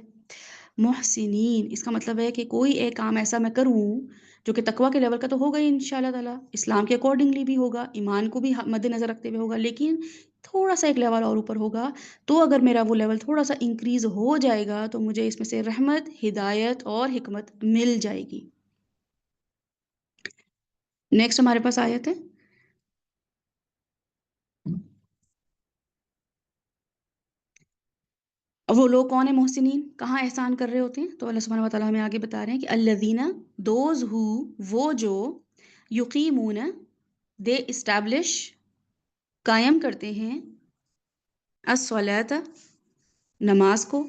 محسنین. اس کا مطلب ہے کہ کوئی ایک کام ایسا میں کروں جو کہ تقویٰ کے لیول کا تو ہوگا ہی انشاءاللہ تعالیٰ، اسلام کے اکارڈنگلی بھی ہوگا، ایمان کو بھی مد نظر رکھتے ہوئے ہوگا، لیکن تھوڑا سا ایک لیول اور اوپر ہوگا. تو اگر میرا وہ لیول تھوڑا سا انکریز ہو جائے گا تو مجھے اس میں سے رحمت، ہدایت اور حکمت مل جائے گی. نیکسٹ ہمارے پاس آیت ہے. وہ لوگ کون ہیں محسنین؟ کہاں احسان کر رہے ہوتے ہیں؟ تو اللہ سبحانہ وتعالیٰ ہمیں آگے بتا رہے ہیں کہ الذین، دوز ہو، وہ جو، یقیمون، دے اسٹیبلش، قائم کرتے ہیں، الصلاۃ، نماز کو،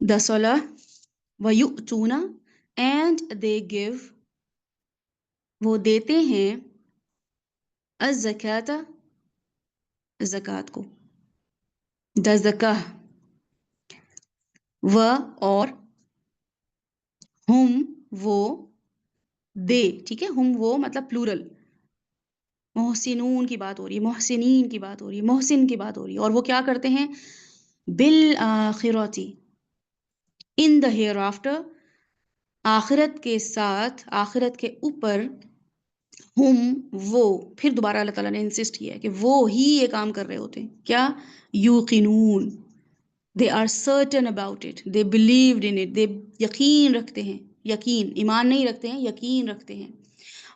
the صلاح، ویؤتون، اینڈ they give، وہ دیتے ہیں، الزکاۃ، زکوٰۃ کو، the زکاہ. و اور، ہم وہ، دے. ٹھیک ہے، ہم وہ مطلب پلورل، محسنون کی بات ہو رہی ہے، محسنین کی بات ہو رہی ہے، محسن کی بات ہو رہی ہے. اور وہ کیا کرتے ہیں؟ بالآخرۃ، ان دا ہیئر آفٹر، آخرت کے ساتھ، آخرت کے اوپر. ہم وہ، پھر دوبارہ اللہ تعالیٰ نے انسسٹ کیا ہے کہ وہ ہی یہ کام کر رہے ہوتے ہیں. کیا؟ یوقنون، they are certain about it, they believed in it, they یقین رکھتے ہیں. یقین، ایمان نہیں رکھتے ہیں، یقین رکھتے ہیں.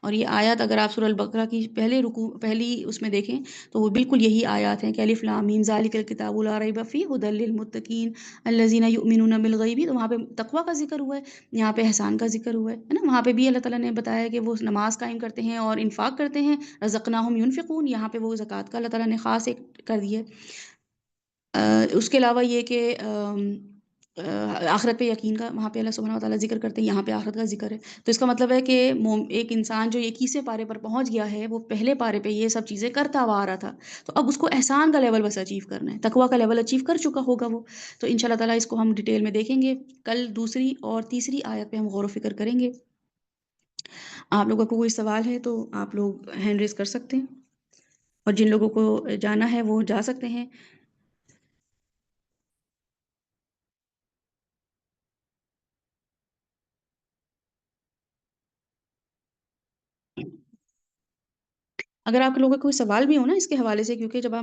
اور یہ آیات اگر آپ سورہ البقرہ کی پہلی اس میں دیکھیں تو وہ بالکل یہی آیات ہیں کہ الف لام میم ذالک الکتاب لا ریب فیہ ھدی للمتقین الذین یؤمنون بالغیب. تو وہاں پہ تقویٰ کا ذکر ہوا ہے، یہاں پہ احسان کا ذکر ہوا ہے نا. وہاں پہ بھی اللہ تعالیٰ نے بتایا کہ وہ نماز قائم کرتے ہیں اور انفاق کرتے ہیں. رزقناہم ینفقون، یہاں پہ وہ زکوٰۃ کا اللہ تعالیٰ نے خاص ایک کر دیا ہے. اس کے علاوہ یہ کہ آخرت پہ یقین کا وہاں پہ اللہ سبحانہ و تعالیٰ ذکر کرتے ہیں، یہاں پہ آخرت کا ذکر ہے. تو اس کا مطلب ہے کہ ایک انسان جو 21 پارے پر پہنچ گیا ہے وہ پہلے پارے پہ یہ سب چیزیں کرتا ہوا آ رہا تھا، تو اب اس کو احسان کا لیول بس اچیو کرنا ہے، تقویٰ کا لیول اچیو کر چکا ہوگا وہ. تو ان شاء اللہ تعالیٰ اس کو ہم ڈیٹیل میں دیکھیں گے کل. دوسری اور تیسری آیت پہ ہم غور و فکر کریں گے. آپ لوگوں کو کوئی سوال ہے تو آپ لوگ ہینڈ ریز کر سکتے ہیں، اور جن لوگوں کو جانا ہے وہ جا سکتے ہیں. اگر آپ لوگوں کو کوئی سوال بھی ہو نا اس کے حوالے سے، کیونکہ جب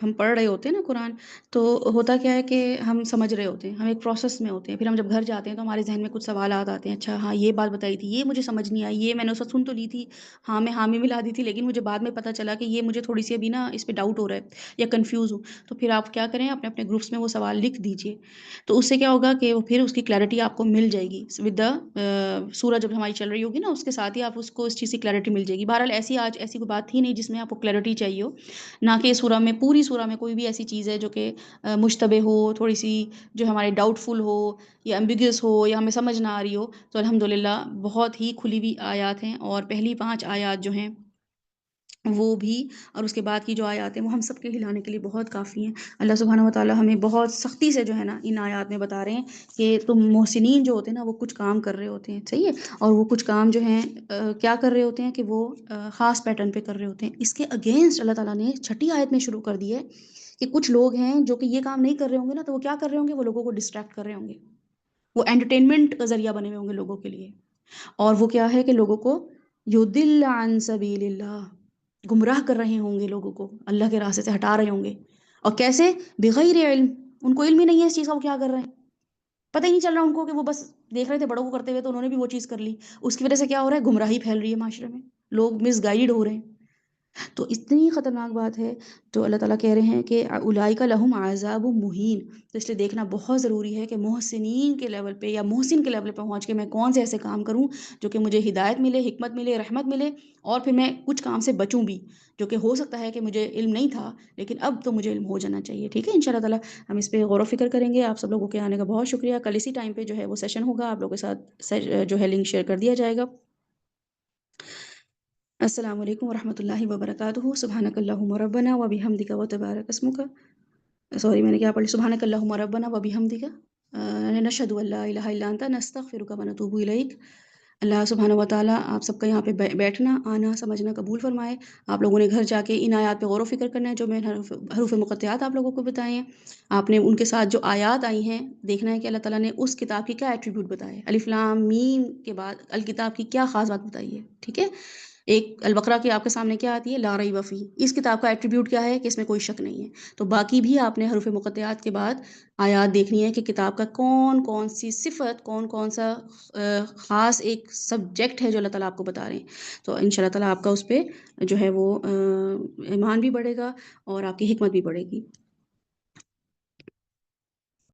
ہم پڑھ رہے ہوتے ہیں نا قرآن، تو ہوتا کیا ہے کہ ہم سمجھ رہے ہوتے ہیں، ہم ایک پروسیس میں ہوتے ہیں، پھر ہم جب گھر جاتے ہیں تو ہمارے ذہن میں کچھ سوالات آتے ہیں، اچھا ہاں یہ بات بتائی تھی، یہ مجھے سمجھ نہیں آئی، یہ میں نے اسے سن تو لی تھی، ہاں میں حامی ملا دی تھی، لیکن مجھے بعد میں پتہ چلا کہ یہ مجھے تھوڑی سی ابھی نا اس پہ ڈاؤٹ ہو رہا ہے یا کنفیوز ہوں، تو پھر آپ کیا کریں، اپنے اپنے گروپس میں وہ سوال لکھ دیجئے، تو اس سے کیا ہوگا کہ پھر اس کی کلیئرٹی آپ کو مل جائے گی ود دا سورہ جب ہماری چل رہی ہوگی نا، اس کے ساتھ ہی آپ اس کو اس چیز کی کلیئرٹی مل جائے گی۔ بہرحال آج ایسی کوئی بات ہی نہیں جس میں آپ کو کلیئرٹی چاہیے ہو، نہ کہ سورہ میں، پوری سورہ میں کوئی بھی ایسی چیز ہے جو کہ مشتبہ ہو، تھوڑی سی جو ہمارے ڈاؤٹ فل ہو یا ایمبیگیس ہو یا ہمیں سمجھ نہ آ رہی ہو، تو الحمدللہ بہت ہی کھلی ہوئی آیات ہیں، اور پہلی 5 آیات جو ہیں وہ بھی، اور اس کے بعد کی جو آیات ہیں وہ ہم سب کے ہلانے کے لیے بہت کافی ہیں۔ اللہ سبحانہ و تعالیٰ ہمیں بہت سختی سے جو ہے نا ان آیات میں بتا رہے ہیں کہ تم محسنین جو ہوتے ہیں نا وہ کچھ کام کر رہے ہوتے ہیں، صحیح ہے، اور وہ کچھ کام جو ہیں کیا کر رہے ہوتے ہیں کہ وہ خاص پیٹرن پہ کر رہے ہوتے ہیں۔ اس کے اگینسٹ اللہ تعالیٰ نے 6 آیت میں شروع کر دی ہے کہ کچھ لوگ ہیں جو کہ یہ کام نہیں کر رہے ہوں گے نا، تو وہ کیا کر رہے ہوں گے، وہ لوگوں کو ڈسٹریکٹ کر رہے ہوں گے، وہ انٹرٹینمنٹ کا ذریعہ بنے ہوئے ہوں گے لوگوں کے لیے، اور وہ کیا ہے کہ لوگوں کو یضل عن سبیل اللہ، گمراہ کر رہے ہوں گے، لوگوں کو اللہ کے راستے سے ہٹا رہے ہوں گے، اور کیسے، بغیر علم، ان کو علم ہی نہیں ہے اس چیز کا، وہ کیا کر رہے ہیں، پتہ ہی نہیں چل رہا ان کو، کہ وہ بس دیکھ رہے تھے بڑوں کو کرتے ہوئے تو انہوں نے بھی وہ چیز کر لی، اس کی وجہ سے کیا ہو رہا ہے، گمراہی پھیل رہی ہے معاشرے میں، لوگ مس گائیڈ ہو رہے ہیں۔ تو اتنی خطرناک بات ہے، تو اللہ تعالیٰ کہہ رہے ہیں کہ اولئک لہم عذاب مہین، تو اس لیے دیکھنا بہت ضروری ہے کہ محسنین کے لیول پہ یا محسن کے لیول پہ پہنچ کے میں کون سے ایسے کام کروں جو کہ مجھے ہدایت ملے، حکمت ملے، رحمت ملے، اور پھر میں کچھ کام سے بچوں بھی، جو کہ ہو سکتا ہے کہ مجھے علم نہیں تھا لیکن اب تو مجھے علم ہو جانا چاہیے، ٹھیک ہے، ان شاء اللہ تعالیٰ ہم اس پہ غور و فکر کریں گے۔ آپ سب لوگوں کے آنے کا بہت شکریہ، کل اسی ٹائم پہ جو ہے وہ سیشن ہوگا، آپ لوگوں کے ساتھ جو ہے لنک شیئر کر دیا جائے گا۔ السلام علیکم ورحمۃ اللہ وبرکاتہ، سبحانک اللہم ربنا وبحمدک وتبارک اسمک، سوری میں نے کیا پڑھ لی، سبحانک اللہم ربنا وبحمدک نشہد ان لا الہ الا انت نستغفرک ونتوب الیک۔ اللہ سبحانہ و تعالیٰ آپ سب کا یہاں پہ بیٹھنا، آنا، سمجھنا قبول فرمائے۔ آپ لوگوں نے گھر جا کے ان آیات پہ غور و فکر کرنا ہے، جو میں حروف مقطعات آپ لوگوں کو بتائے ہیں، آپ نے ان کے ساتھ جو آیات آئی ہیں دیکھنا ہے کہ اللہ تعالیٰ نے اس کتاب کی کیا ایٹریبیوٹ بتائے ہیں، الف لام میم کے بعد الکتاب کی کیا خاص بات بتائی ہے، ٹھیک ہے۔ ایک البقرہ کی آپ کے سامنے کیا آتی ہے، لا ریب فیہ، اس کتاب کا ایٹریبیوٹ کیا ہے کہ اس میں کوئی شک نہیں ہے، تو باقی بھی آپ نے حروف مقطعات کے بعد آیات دیکھنی ہے کہ کتاب کا کون کون سی صفت، کون کون سا خاص ایک سبجیکٹ ہے جو اللہ تعالیٰ آپ کو بتا رہے ہیں، تو ان شاء اللہ تعالیٰ آپ کا اس پہ جو ہے وہ ایمان بھی بڑھے گا اور آپ کی حکمت بھی بڑھے گی۔